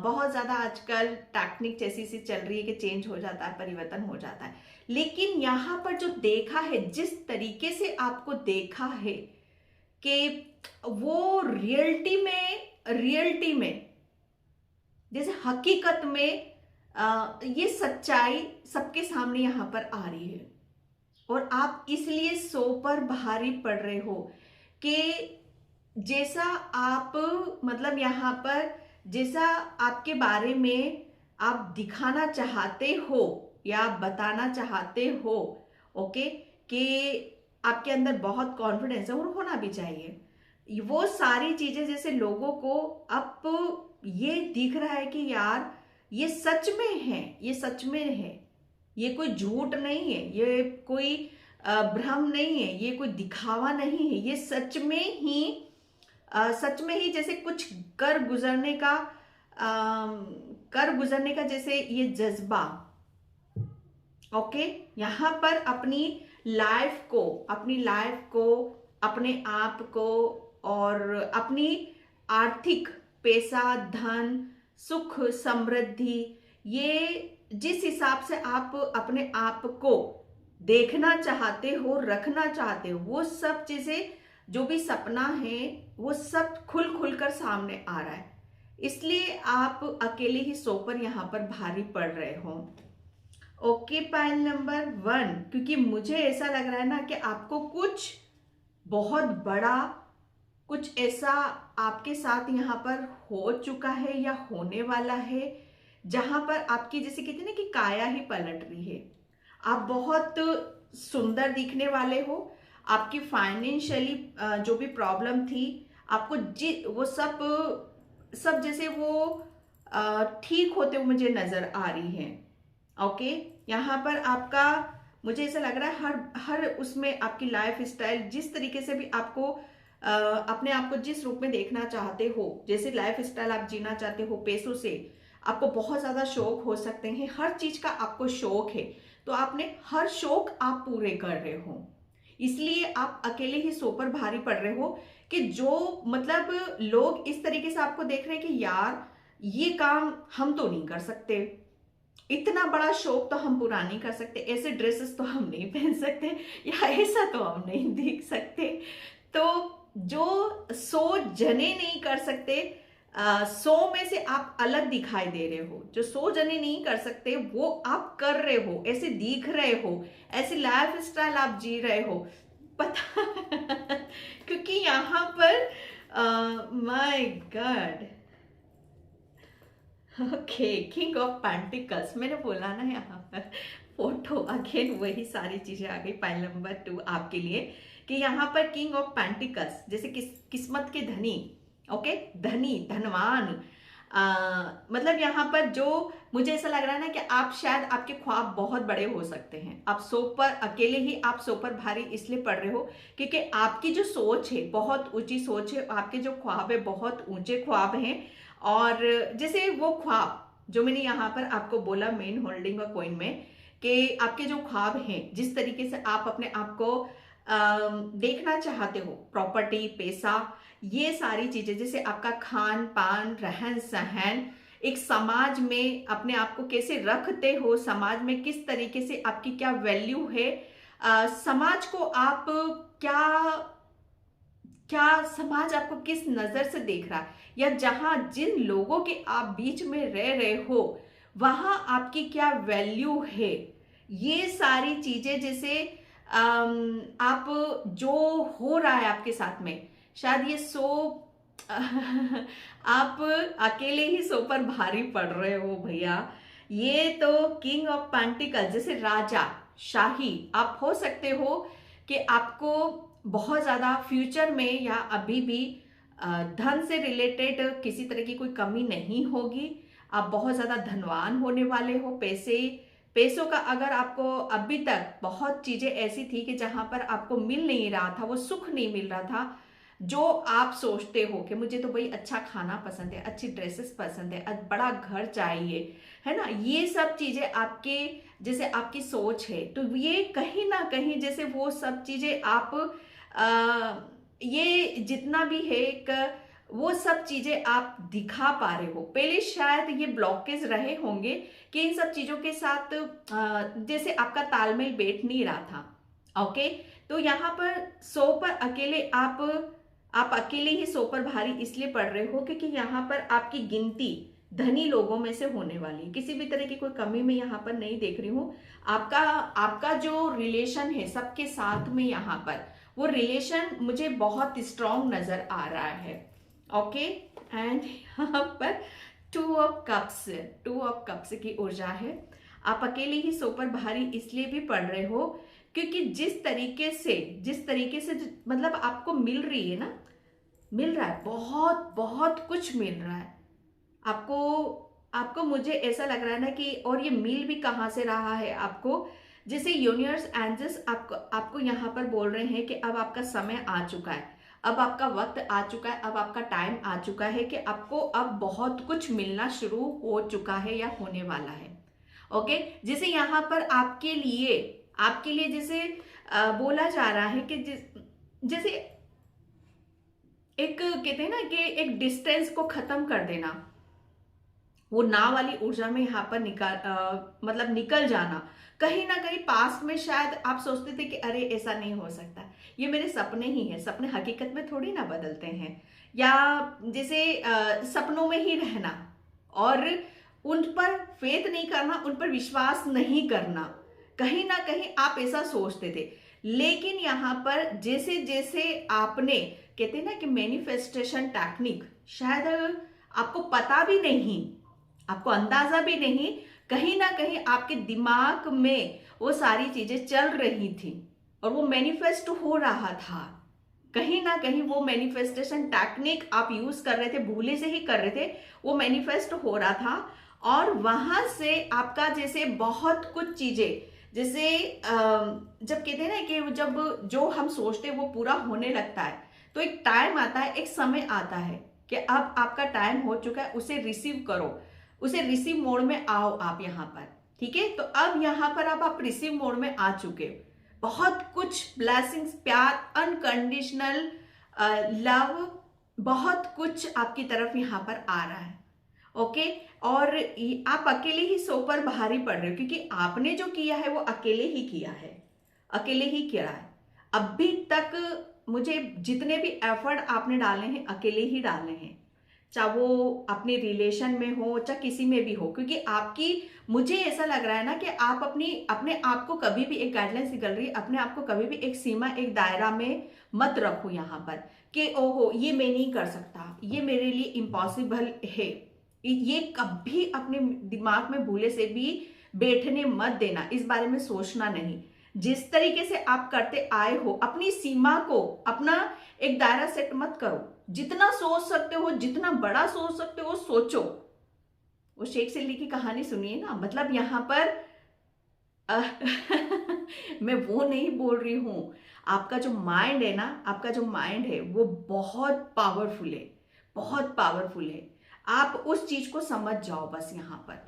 बहुत ज्यादा आजकल टेक्निक जैसी सी चल रही है कि चेंज हो जाता है, परिवर्तन हो जाता है, लेकिन यहाँ पर जो देखा है, जिस तरीके से आपको देखा है कि वो रियलिटी में जैसे हकीकत में ये सच्चाई सबके सामने यहाँ पर आ रही है, और आप इसलिए सो पर भारी पड़ रहे हो कि जैसा आप, मतलब यहाँ पर जैसा आपके बारे में आप दिखाना चाहते हो या बताना चाहते हो, ओके, कि आपके अंदर बहुत कॉन्फिडेंस है और होना भी चाहिए, वो सारी चीजें जैसे लोगों को अब ये दिख रहा है कि यार ये सच में है, ये सच में है, ये कोई झूठ नहीं है, ये कोई भ्रम नहीं है, ये कोई दिखावा नहीं है, ये सच में ही जैसे कुछ कर गुजरने का जैसे ये जज्बा। ओके, यहाँ पर अपनी लाइफ को, अपने आप को और अपनी आर्थिक पैसा, धन, सुख, समृद्धि, ये जिस हिसाब से आप अपने आप को देखना चाहते हो, रखना चाहते हो, वो सब चीजें, जो भी सपना है वो सब खुल खुल कर सामने आ रहा है। इसलिए आप अकेले ही सोकर यहाँ पर भारी पड़ रहे हो। ओके, पाइल नंबर 1, क्योंकि मुझे ऐसा लग रहा है ना कि आपको कुछ बहुत बड़ा, कुछ ऐसा आपके साथ यहाँ पर हो चुका है या होने वाला है, जहां पर आपकी, जैसे कहते हैं ना कि काया ही पलट रही है। आप बहुत सुंदर दिखने वाले हो, आपकी फाइनेंशियली जो भी प्रॉब्लम थी, आपको वो सब सब जैसे वो ठीक होते हुए मुझे नजर आ रही है। ओके, यहाँ पर आपका, मुझे ऐसा लग रहा है हर हर उसमें आपकी लाइफ स्टाइल, जिस तरीके से भी आपको अपने आप को जिस रूप में देखना चाहते हो, जैसे लाइफ स्टाइल आप जीना चाहते हो, पैसों से आपको बहुत ज्यादा शौक हो सकते हैं, हर चीज का आपको शौक है, तो आपने हर शौक आप पूरे कर रहे हो, इसलिए आप अकेले ही सो पर भारी पड़ रहे हो। कि जो मतलब लोग इस तरीके से आपको देख रहे हैं कि यार ये काम हम तो नहीं कर सकते, इतना बड़ा शौक तो हम पूरा नहीं कर सकते, ऐसे ड्रेसेस तो हम नहीं पहन सकते, या ऐसा तो हम नहीं दिख सकते। तो जो 100 जने नहीं कर सकते, 100 में से आप अलग दिखाई दे रहे हो, जो 100 जने नहीं कर सकते वो आप कर रहे हो, ऐसे दिख रहे हो, ऐसे लाइफ स्टाइल आप जी रहे हो, पता क्योंकि यहाँ पर my God, okay, king of pentacles, मैंने बोला ना यहाँ पर फोटो अगेन वही सारी चीजें आ गई। पाइल नंबर 2 आपके लिए, कि यहाँ पर किंग ऑफ पेंटिकल्स, जैसे किस्मत के धनी, ओके, धनी, धनवान, मतलब यहाँ पर जो मुझे ऐसा लग रहा है ना कि आप शायद, आपके ख्वाब बहुत बड़े हो सकते हैं, आप सो पर अकेले ही आप सो पर भारी इसलिए पड़ रहे हो क्योंकि आपकी जो सोच है बहुत ऊंची सोच है, आपके जो ख्वाब है बहुत ऊंचे ख्वाब हैं। और जैसे वो ख्वाब जो मैंने यहाँ पर आपको बोला मेन होल्डिंग और कॉइन में, कि आपके जो ख्वाब हैं, जिस तरीके से आप अपने आप को देखना चाहते हो, प्रॉपर्टी, पैसा, ये सारी चीजें, जैसे आपका खान पान, रहन सहन, एक समाज में अपने आप को कैसे रखते हो, समाज में किस तरीके से आपकी क्या वैल्यू है, समाज को आप क्या क्या समाज आपको किस नजर से देख रहा है, या जहां जिन लोगों के आप बीच में रह रहे हो वहां आपकी क्या वैल्यू है, ये सारी चीजें, जैसे आप जो हो रहा है आपके साथ में, शायद ये सो आप अकेले ही सो पर भारी पड़ रहे हो भैया। ये तो किंग ऑफ पेंटिकल, जैसे राजा, शाही आप हो सकते हो, कि आपको बहुत ज्यादा फ्यूचर में या अभी भी धन से रिलेटेड किसी तरह की कोई कमी नहीं होगी, आप बहुत ज्यादा धनवान होने वाले हो। पैसों का अगर आपको अभी तक बहुत चीजें ऐसी थी कि जहां पर आपको मिल नहीं रहा था, वो सुख नहीं मिल रहा था, जो आप सोचते हो कि मुझे तो भाई अच्छा खाना पसंद है, अच्छी ड्रेसेस पसंद है, बड़ा घर चाहिए, है ना, ये सब चीजें आपके, जैसे आपकी सोच है, तो ये कहीं ना कहीं जैसे वो सब चीजें आप ये जितना भी है एक, वो सब चीजें आप दिखा पा रहे हो। पहले शायद ये ब्लॉकेज रहे होंगे कि इन सब चीजों के साथ जैसे आपका तालमेल बैठ नहीं रहा था। ओके, तो यहाँ पर 100 पर अकेले आप अकेले ही 100 पर भारी इसलिए पड़ रहे हो क्योंकि यहाँ पर आपकी गिनती धनी लोगों में से होने वाली है। किसी भी तरह की कोई कमी मैं यहाँ पर नहीं देख रही हूँ। आपका जो रिलेशन है सबके साथ में, यहाँ पर वो रिलेशन मुझे बहुत स्ट्रांग नजर आ रहा है। ओके, एंड यहाँ पर 2 ऑफ कप्स की ऊर्जा है। आप अकेले ही 100 पर भारी इसलिए भी पड़ रहे हो क्योंकि जिस तरीके से मतलब आपको मिल रही है ना, मिल रहा है, बहुत बहुत कुछ मिल रहा है आपको मुझे ऐसा लग रहा है ना कि, और ये मिल भी कहाँ से रहा है आपको, जैसे यूनिवर्स एंजल्स आपको यहाँ पर बोल रहे हैं कि अब आपका समय आ चुका है, अब आपका वक्त आ चुका है, अब आपका टाइम आ चुका है कि आपको अब बहुत कुछ मिलना शुरू हो चुका है या होने वाला है। ओके, जैसे यहाँ पर आपके लिए जैसे बोला जा रहा है कि जैसे एक कहते हैं ना कि एक डिस्टेंस को खत्म कर देना, वो ना वाली ऊर्जा में यहाँ पर मतलब निकल जाना। कहीं ना कहीं पास्ट में शायद आप सोचते थे कि अरे ऐसा नहीं हो सकता, ये मेरे सपने ही हैं, सपने हकीकत में थोड़ी ना बदलते हैं, या जैसे सपनों में ही रहना और उन पर फेथ नहीं करना, उन पर विश्वास नहीं करना, कहीं ना कहीं आप ऐसा सोचते थे। लेकिन यहाँ पर जैसे जैसे आपने कहते हैं ना कि मैनिफेस्टेशन टेक्निक, शायद आपको पता भी नहीं, आपको अंदाजा भी नहीं, कहीं ना कहीं आपके दिमाग में वो सारी चीजें चल रही थी और वो मैनिफेस्ट हो रहा था। कहीं ना कहीं वो मैनिफेस्टेशन टेक्निक आप यूज कर रहे थे, भूले से ही कर रहे थे, वो मैनिफेस्ट हो रहा था। और वहां से आपका जैसे बहुत कुछ चीजें, जैसे जब कहते हैं ना कि जब जो हम सोचते हैं वो पूरा होने लगता है, तो एक टाइम आता है, एक समय आता है कि अब आपका टाइम हो चुका है, उसे रिसीव करो, उसे रिसीव मोड में आओ आप यहाँ पर। ठीक है, तो अब यहाँ पर आप रिसीव मोड में आ चुके हो। बहुत कुछ ब्लेसिंग्स, प्यार, अनकंडीशनल लव, बहुत कुछ आपकी तरफ यहाँ पर आ रहा है। ओके, और आप अकेले ही सो पर भारी पड़ रहे हो, क्योंकि आपने जो किया है वो अकेले ही किया है, अकेले ही किया है। अभी तक मुझे जितने भी एफर्ट आपने डाले हैं अकेले ही डाले हैं, चाहे वो अपने रिलेशन में हो चाहे किसी में भी हो, क्योंकि आपकी, मुझे ऐसा लग रहा है ना कि आप अपने आप को कभी भी, एक गाइडलाइंस निकल रही है, अपने आप को कभी भी एक सीमा, एक दायरा में मत रखो यहाँ पर कि ओहो ये मैं नहीं कर सकता, ये मेरे लिए इम्पॉसिबल है। ये कभी अपने दिमाग में भूले से भी बैठने मत देना, इस बारे में सोचना नहीं। जिस तरीके से आप करते आए हो, अपनी सीमा को, अपना एक दायरा सेट मत करो, जितना सोच सकते हो, जितना बड़ा सोच सकते हो सोचो। वो शेख चिल्ली की कहानी सुनिए ना, मतलब यहां पर मैं वो नहीं बोल रही हूं, आपका जो माइंड है ना, आपका जो माइंड है वो बहुत पावरफुल है, बहुत पावरफुल है। आप उस चीज को समझ जाओ बस यहां पर,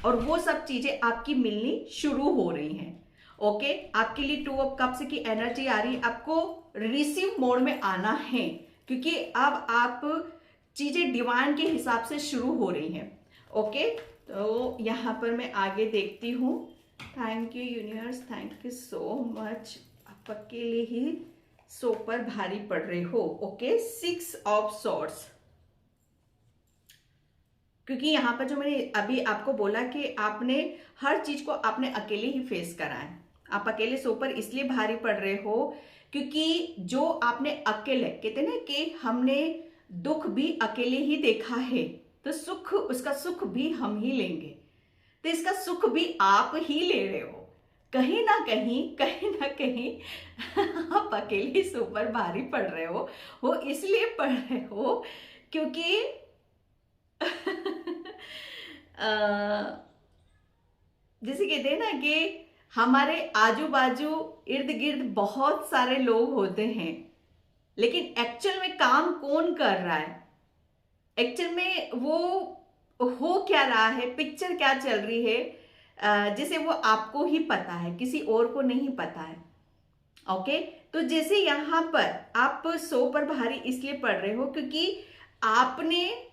और वो सब चीजें आपकी मिलनी शुरू हो रही हैं। ओके, आपके लिए 2 ऑफ कप्स की एनर्जी आ रही है, आपको रिसीव मोड में आना है, क्योंकि अब आप चीजें डिवाइन के हिसाब से शुरू हो रही हैं। ओके, तो यहां पर मैं आगे देखती हूं। Thank you universe, thank you so much. आप अकेले ही सो पर भारी पड़ रहे हो। ओके, 6 ऑफ सॉर्ड्स, क्योंकि यहाँ पर जो मैंने अभी आपको बोला कि आपने हर चीज को आपने अकेले ही फेस करा है, आप अकेले सो पर इसलिए भारी पड़ रहे हो क्योंकि जो आपने अकेले, कहते ना कि हमने दुख भी अकेले ही देखा है, तो सुख, उसका सुख भी हम ही लेंगे, तो इसका सुख भी आप ही ले रहे हो। कहीं ना कहीं, कहीं ना कहीं आप अकेले सो पर भारी पड़ रहे हो, वो इसलिए पड़ रहे हो क्योंकि जैसे कहते हैं ना कि हमारे आजू बाजू इर्द गिर्द बहुत सारे लोग होते हैं, लेकिन एक्चुअल में काम कौन कर रहा है, एक्चुअल में वो हो क्या रहा है, पिक्चर क्या चल रही है, जैसे वो आपको ही पता है, किसी और को नहीं पता है। ओके, तो जैसे यहां पर आप सो पर भारी इसलिए पड़ रहे हो क्योंकि आपने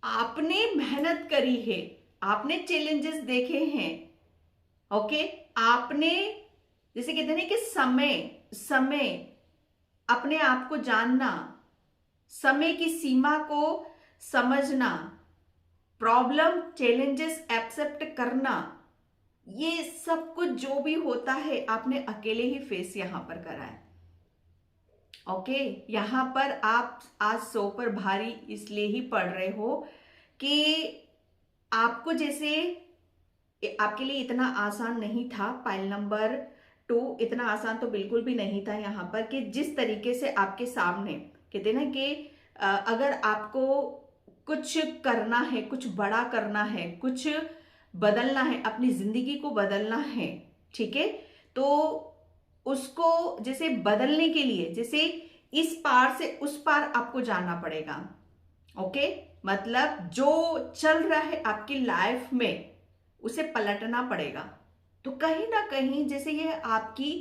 आपने मेहनत करी है, आपने चैलेंजेस देखे हैं। ओके, आपने, जैसे कहते हैं ना कि समय समय अपने आप को जानना, समय की सीमा को समझना, प्रॉब्लम चैलेंजेस एक्सेप्ट करना, ये सब कुछ जो भी होता है आपने अकेले ही फेस यहां पर करा है। ओके, यहां पर आप आज सो पर भारी इसलिए ही पड़ रहे हो कि आपको, जैसे आपके लिए इतना आसान नहीं था, पाइल नंबर 2 इतना आसान तो बिल्कुल भी नहीं था यहाँ पर, कि जिस तरीके से आपके सामने कहते ना कि अगर आपको कुछ करना है, कुछ बड़ा करना है, कुछ बदलना है, अपनी जिंदगी को बदलना है, ठीक है, तो उसको जैसे बदलने के लिए, जैसे इस पार से उस पार आपको जाना पड़ेगा। ओके, मतलब जो चल रहा है आपकी लाइफ में उसे पलटना पड़ेगा। तो कहीं ना कहीं जैसे ये आपकी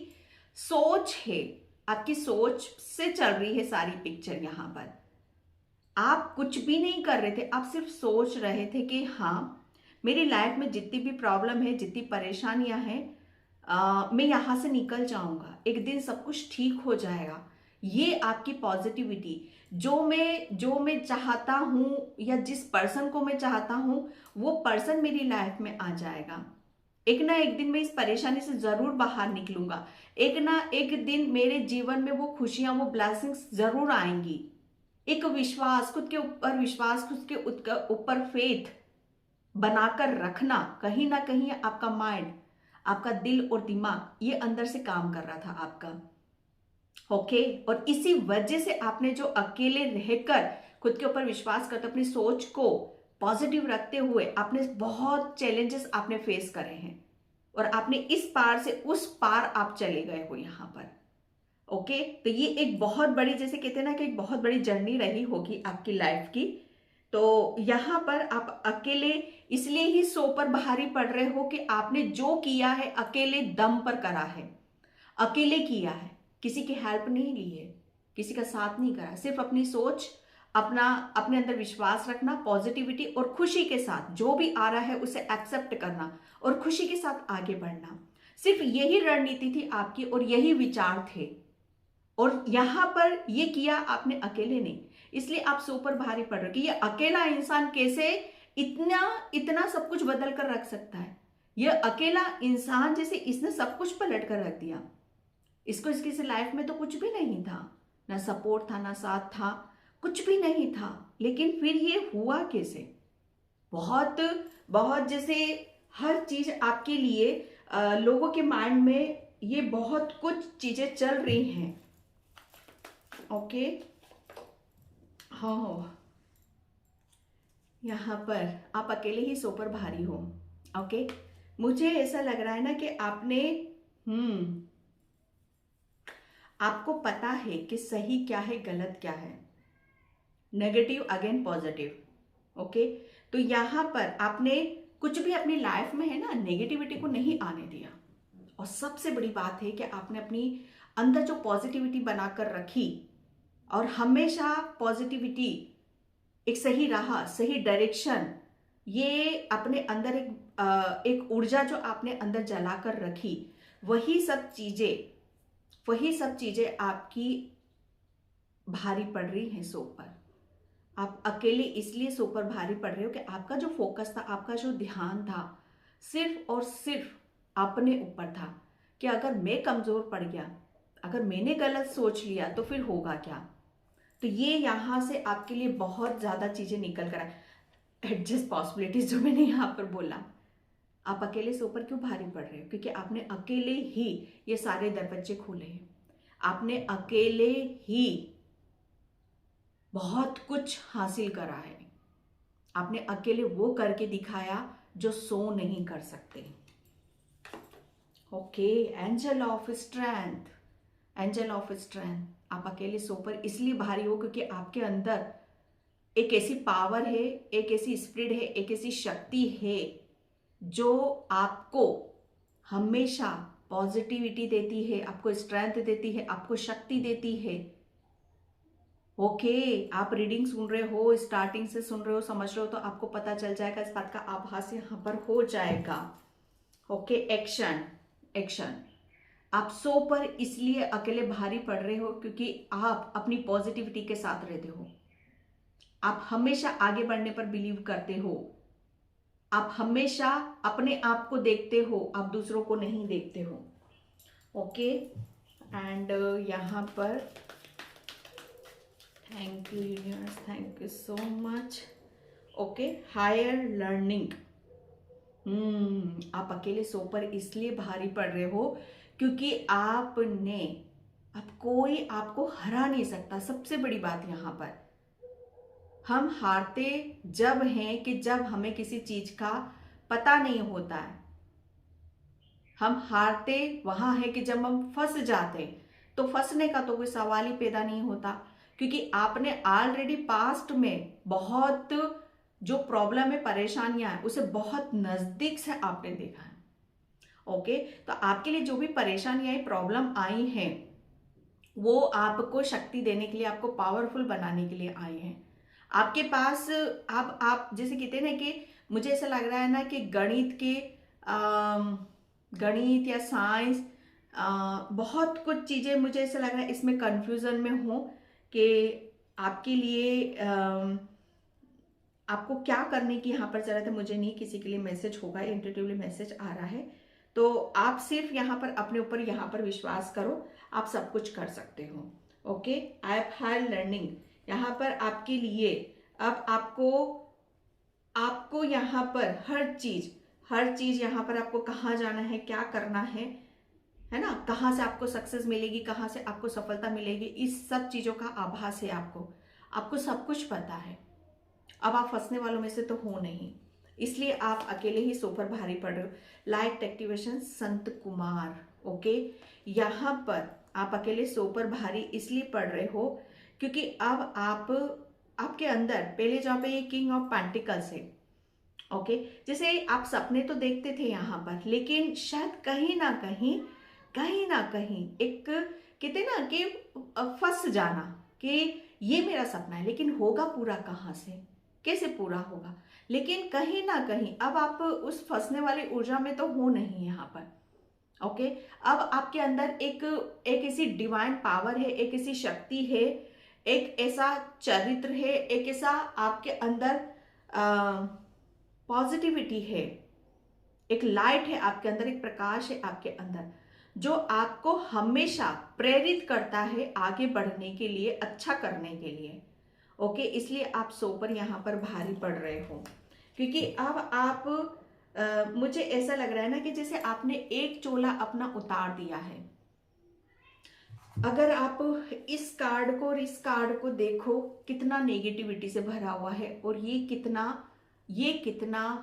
सोच है, आपकी सोच से चल रही है सारी पिक्चर। यहाँ पर आप कुछ भी नहीं कर रहे थे, आप सिर्फ सोच रहे थे कि हाँ, मेरी लाइफ में जितनी भी प्रॉब्लम है, जितनी परेशानियां हैं, मैं यहाँ से निकल जाऊंगा, एक दिन सब कुछ ठीक हो जाएगा। ये आपकी पॉजिटिविटी, जो मैं चाहता हूँ या जिस पर्सन को मैं चाहता हूँ वो पर्सन मेरी लाइफ में आ जाएगा। एक ना एक दिन मैं इस परेशानी से जरूर बाहर निकलूंगा, एक ना एक दिन मेरे जीवन में वो खुशियां, वो ब्लेसिंग्स जरूर आएंगी। एक विश्वास, खुद के ऊपर विश्वास, खुद के ऊपर फेथ बनाकर रखना। कहीं ना कहीं आपका माइंड, आपका दिल और दिमाग ये अंदर से काम कर रहा था आपका। ओके, और इसी वजह से आपने जो अकेले रहकर खुद के ऊपर विश्वास करते, अपनी सोच को पॉजिटिव रखते हुए आपने बहुत चैलेंजेस आपने फेस करे हैं और आपने इस पार से उस पार आप चले गए हो यहाँ पर। ओके, तो ये एक बहुत बड़ी, जैसे कहते हैं ना कि एक बहुत बड़ी जर्नी रही होगी आपकी लाइफ की। तो यहाँ पर आप अकेले इसलिए ही सो पर भारी पड़ रहे हो कि आपने जो किया है अकेले दम पर करा है, अकेले किया है, किसी की हेल्प नहीं ली है, किसी का साथ नहीं करा, सिर्फ अपनी सोच, अपना अपने अंदर विश्वास रखना, पॉजिटिविटी और खुशी के साथ जो भी आ रहा है उसे एक्सेप्ट करना और खुशी के साथ आगे बढ़ना। सिर्फ यही रणनीति थी आपकी और यही विचार थे। और यहां पर ये किया आपने अकेले नहीं, इसलिए आप सो पर भारी पड़ रहे हो कि ये अकेला इंसान कैसे इतना इतना सब कुछ बदल कर रख सकता है। ये अकेला इंसान जैसे इसने सब कुछ पलट कर रख दिया। इसको इसकी से लाइफ में तो कुछ भी नहीं था, ना सपोर्ट था, ना साथ था, कुछ भी नहीं था, लेकिन फिर ये हुआ कैसे? बहुत बहुत जैसे हर चीज आपके लिए लोगों के माइंड में ये बहुत कुछ चीजें चल रही हैं। ओके, हाँ, यहाँ पर आप अकेले ही सो पर भारी हो। ओके, मुझे ऐसा लग रहा है ना कि आपने आपको पता है कि सही क्या है, गलत क्या है, नेगेटिव अगेन पॉजिटिव। ओके, तो यहाँ पर आपने कुछ भी अपनी लाइफ में है ना, नेगेटिविटी को नहीं आने दिया। और सबसे बड़ी बात है कि आपने अपनी अंदर जो पॉजिटिविटी बनाकर रखी और हमेशा पॉजिटिविटी, एक सही राह, सही डायरेक्शन, ये अपने अंदर एक ऊर्जा जो आपने अंदर जलाकर रखी, वही सब चीजें आपकी भारी पड़ रही हैं सो पर। आप अकेले इसलिए सो पर भारी पड़ रहे हो कि आपका जो फोकस था, आपका जो ध्यान था, सिर्फ और सिर्फ अपने ऊपर था कि अगर मैं कमजोर पड़ गया, अगर मैंने गलत सोच लिया तो फिर होगा क्या। तो ये यहां से आपके लिए बहुत ज्यादा चीजें निकल कर आए। एडजस्ट पॉसिबिलिटीज जो मैंने यहां पर बोला, आप अकेले से ऊपर क्यों भारी पड़ रहे हो? क्योंकि आपने अकेले ही ये सारे दरवाजे खोले हैं, आपने अकेले ही बहुत कुछ हासिल करा है, आपने अकेले वो करके दिखाया जो सो नहीं कर सकते। Okay, angel of strength, angel of strength, आप अकेले सो पर इसलिए भारी हो क्योंकि आपके अंदर एक ऐसी पावर है, एक ऐसी स्पिरिट है, एक ऐसी शक्ति है जो आपको हमेशा पॉजिटिविटी देती है, आपको स्ट्रेंथ देती है, आपको शक्ति देती है। ओके, आप रीडिंग सुन रहे हो, स्टार्टिंग से सुन रहे हो, समझ रहे हो, तो आपको पता चल जाएगा, इस बात का आभास यहां पर हो जाएगा। Okay, action, action. आप सो पर इसलिए अकेले भारी पड़ रहे हो क्योंकि आप अपनी पॉजिटिविटी के साथ रहते हो, आप हमेशा आगे बढ़ने पर बिलीव करते हो, आप हमेशा अपने आप को देखते हो, आप दूसरों को नहीं देखते हो। ओके, एंड यहाँ पर thank you universe, thank you so much. Okay, higher learning. आप अकेले सो पर इसलिए भारी पड़ रहे हो क्योंकि आपने, अब कोई आपको हरा नहीं सकता। सबसे बड़ी बात यहां पर, हम हारते जब हैं कि जब हमें किसी चीज का पता नहीं होता है। हम हारते वहां है कि जब हम फंस जाते, तो फंसने का तो कोई सवाल ही पैदा नहीं होता क्योंकि आपने ऑलरेडी पास्ट में बहुत जो प्रॉब्लम है, परेशानियां हैं, उसे बहुत नजदीक से आपने देखा है। ओके, तो आपके लिए जो भी परेशानियां, प्रॉब्लम आई हैं, वो आपको शक्ति देने के लिए, आपको पावरफुल बनाने के लिए आए हैं। आपके पास अब आप जैसे कहते हैं ना कि मुझे ऐसा लग रहा है ना कि गणित या साइंस, बहुत कुछ चीज़ें मुझे ऐसा लग रहा है इसमें कंफ्यूजन में हो कि आपके लिए आपको क्या करने की यहाँ पर जरूरत है। मुझे नहीं, किसी के लिए मैसेज होगा, इंट्यूटिवली मैसेज आ रहा है। तो आप सिर्फ यहाँ पर अपने ऊपर यहाँ पर विश्वास करो, आप सब कुछ कर सकते हो। Okay, I am high learning यहाँ पर आपके लिए। अब आपको आपको यहाँ पर हर चीज यहाँ पर आपको कहाँ जाना है, क्या करना है ना, कहाँ से आपको सक्सेस मिलेगी, कहाँ से आपको सफलता मिलेगी, इस सब चीजों का आभास है आपको। आपको सब कुछ पता है। अब आप फंसने वालों में से तो हो नहीं, इसलिए आप अकेले ही सो पर भारी पड़ रहे हो। Light activation Sant Kumar. Okay, यहाँ पर आप अकेले सो पर भारी इसलिए पड़ रहे हो क्योंकि अब आपके अंदर पहले जहाँ पे ये किंग ऑफ पेंटिकल्स है। ओके, जैसे आप सपने तो देखते थे यहाँ पर, लेकिन शायद कहीं ना कहीं एक कहते ना कि फंस जाना कि ये मेरा सपना है, लेकिन होगा पूरा कहाँ से, कैसे पूरा होगा। लेकिन कहीं ना कहीं अब आप उस फंसने वाली ऊर्जा में तो हो नहीं यहाँ पर। ओके, अब आपके अंदर एक ऐसी डिवाइन पावर है, एक ऐसी शक्ति है, एक ऐसा चरित्र है, एक ऐसा आपके अंदर पॉजिटिविटी है, एक लाइट है आपके अंदर, एक प्रकाश है आपके अंदर, जो आपको हमेशा प्रेरित करता है आगे बढ़ने के लिए, अच्छा करने के लिए। ओके, इसलिए आप सो पर यहाँ पर भारी पड़ रहे हो क्योंकि अब आप मुझे ऐसा लग रहा है ना कि जैसे आपने एक चोला अपना उतार दिया है। अगर आप इस कार्ड को और इस कार्ड को देखो, कितना नेगेटिविटी से भरा हुआ है और ये कितना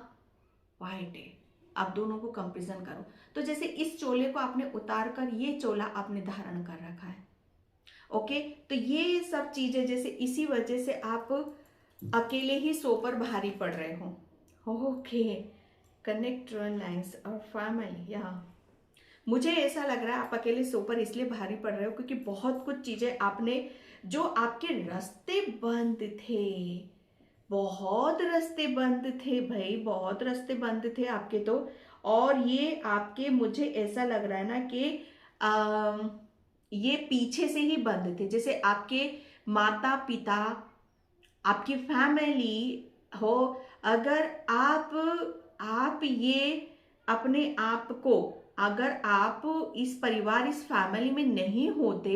वाइट है। आप दोनों को कंपेरिजन करो तो जैसे इस चोले को आपने उतार कर ये चोला आपने धारण कर रखा है। ओके, तो ये सब चीजें जैसे इसी वजह से आप अकेले ही सो पर भारी पड़ रहे हो। ओके, कनेक्ट लाइन्स और फैमिली। यहाँ मुझे ऐसा लग रहा है आप अकेले सो पर इसलिए भारी पड़ रहे हो क्योंकि बहुत कुछ चीजें आपने, जो आपके रास्ते बंद थे, बहुत रास्ते बंद थे भाई, बहुत रास्ते बंद थे आपके तो। और ये आपके, मुझे ऐसा लग रहा है ना कि ये पीछे से ही बंद थे। जैसे आपके माता पिता, आपकी फैमिली हो, अगर आप ये अपने आप को, अगर आप इस परिवार, इस फैमिली में नहीं होते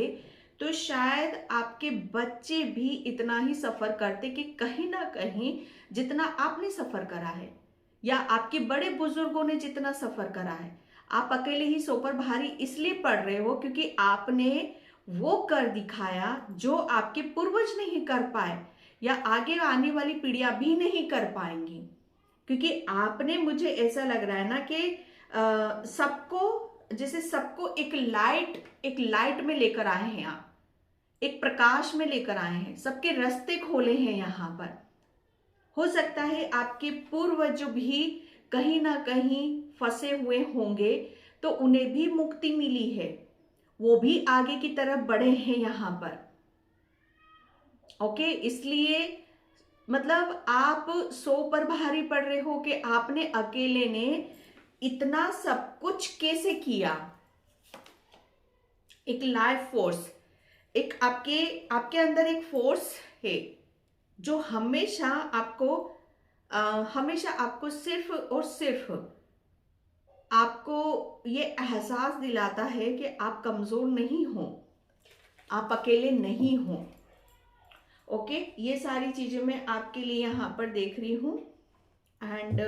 तो शायद आपके बच्चे भी इतना ही सफर करते कि कहीं ना कहीं जितना आपने सफर करा है, या आपके बड़े बुजुर्गों ने जितना सफर करा है। आप अकेले ही सो पर भारी इसलिए पड़ रहे हो क्योंकि आपने वो कर दिखाया जो आपके पूर्वज नहीं कर पाए, या आगे आने वाली पीढ़ियां भी नहीं कर पाएंगी। क्योंकि आपने, मुझे ऐसा लग रहा है ना कि सबको एक लाइट में लेकर आए हैं आप, एक प्रकाश में लेकर आए हैं, सबके रास्ते खोले हैं यहाँ पर। हो सकता है आपके पूर्वज भी कहीं ना कहीं फंसे हुए होंगे तो उन्हें भी मुक्ति मिली है, वो भी आगे की तरफ बढ़े हैं यहाँ पर। ओके, इसलिए मतलब आप सो पर भारी पड़ रहे हो कि आपने अकेले ने इतना सब कुछ कैसे किया। एक लाइफ फोर्स, एक आपके अंदर एक फोर्स है जो हमेशा आपको सिर्फ और सिर्फ आपको ये एहसास दिलाता है कि आप कमजोर नहीं हो, आप अकेले नहीं हो। ओके, ये सारी चीजें मैं आपके लिए यहाँ पर देख रही हूं। एंड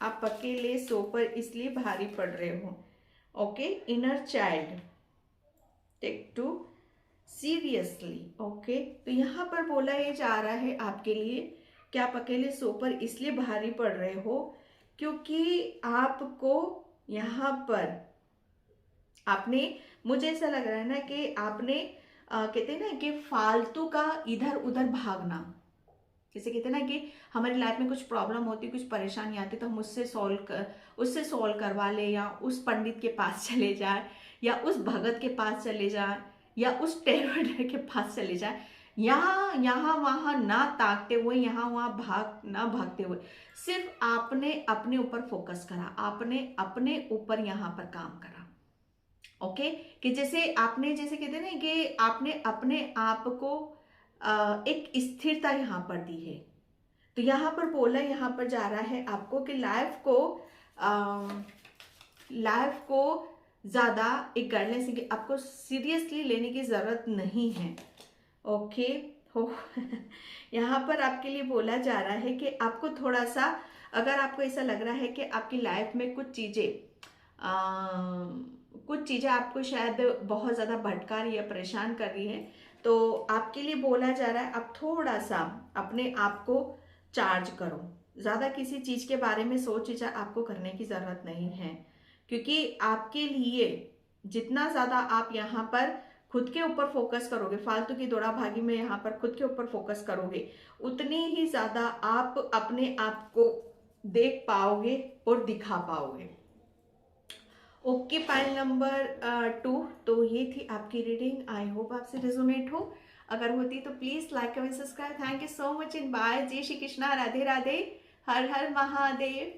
आप अकेले सो पर इसलिए भारी पड़ रहे हो। Okay, inner child take too seriously. Okay, तो यहाँ पर बोला ये जा रहा है आपके लिए कि आप अकेले सो पर इसलिए भारी पड़ रहे हो क्योंकि आपको यहाँ पर आपने, मुझे ऐसा लग रहा है ना कि आपने कहते हैं ना कि फालतू का इधर उधर भागना, जैसे कहते हैं ना कि हमारी लाइफ में कुछ प्रॉब्लम होती, कुछ परेशानी आती, तो हम उससे सॉल्व करवा ले, या उस पंडित के पास चले जाए, या उस भगत के पास चले जाए, या उस टेरर के पास चले जाए, यहाँ यहाँ वहाँ ना ताकते हुए, यहाँ वहाँ भागते हुए, सिर्फ आपने अपने ऊपर फोकस करा, आपने अपने ऊपर यहाँ पर काम करा। ओके, कि जैसे आपने, जैसे कहते हैं ना कि आपने अपने आप को एक स्थिरता यहाँ पर दी है। तो यहाँ पर बोला, यहाँ पर जा रहा है आपको कि लाइफ को ज़्यादा एक गढ़ने से आपको सीरियसली लेने की ज़रूरत नहीं है। ओके हो यहाँ पर आपके लिए बोला जा रहा है कि आपको थोड़ा सा, अगर आपको ऐसा लग रहा है कि आपकी लाइफ में कुछ चीज़ें आपको शायद बहुत ज़्यादा भटका रही है, परेशान कर रही है, तो आपके लिए बोला जा रहा है आप थोड़ा सा अपने आप को चार्ज करो। ज़्यादा किसी चीज़ के बारे में सोच विचार आपको करने की ज़रूरत नहीं है, क्योंकि आपके लिए जितना ज़्यादा आप यहाँ पर खुद के ऊपर फोकस करोगे, फालतू की दौड़ा भागी में यहाँ पर खुद के ऊपर फोकस करोगे, उतनी ही ज़्यादा आप अपने आप को देख पाओगे और दिखा पाओगे। ओके, पाइल नंबर 2, तो ये थी आपकी रीडिंग। आई होप आपसे रिजोनेट हो। अगर होती तो please like comment subscribe. Thank you so much and bye. जय श्री कृष्णा, राधे राधे, हर हर महादेव।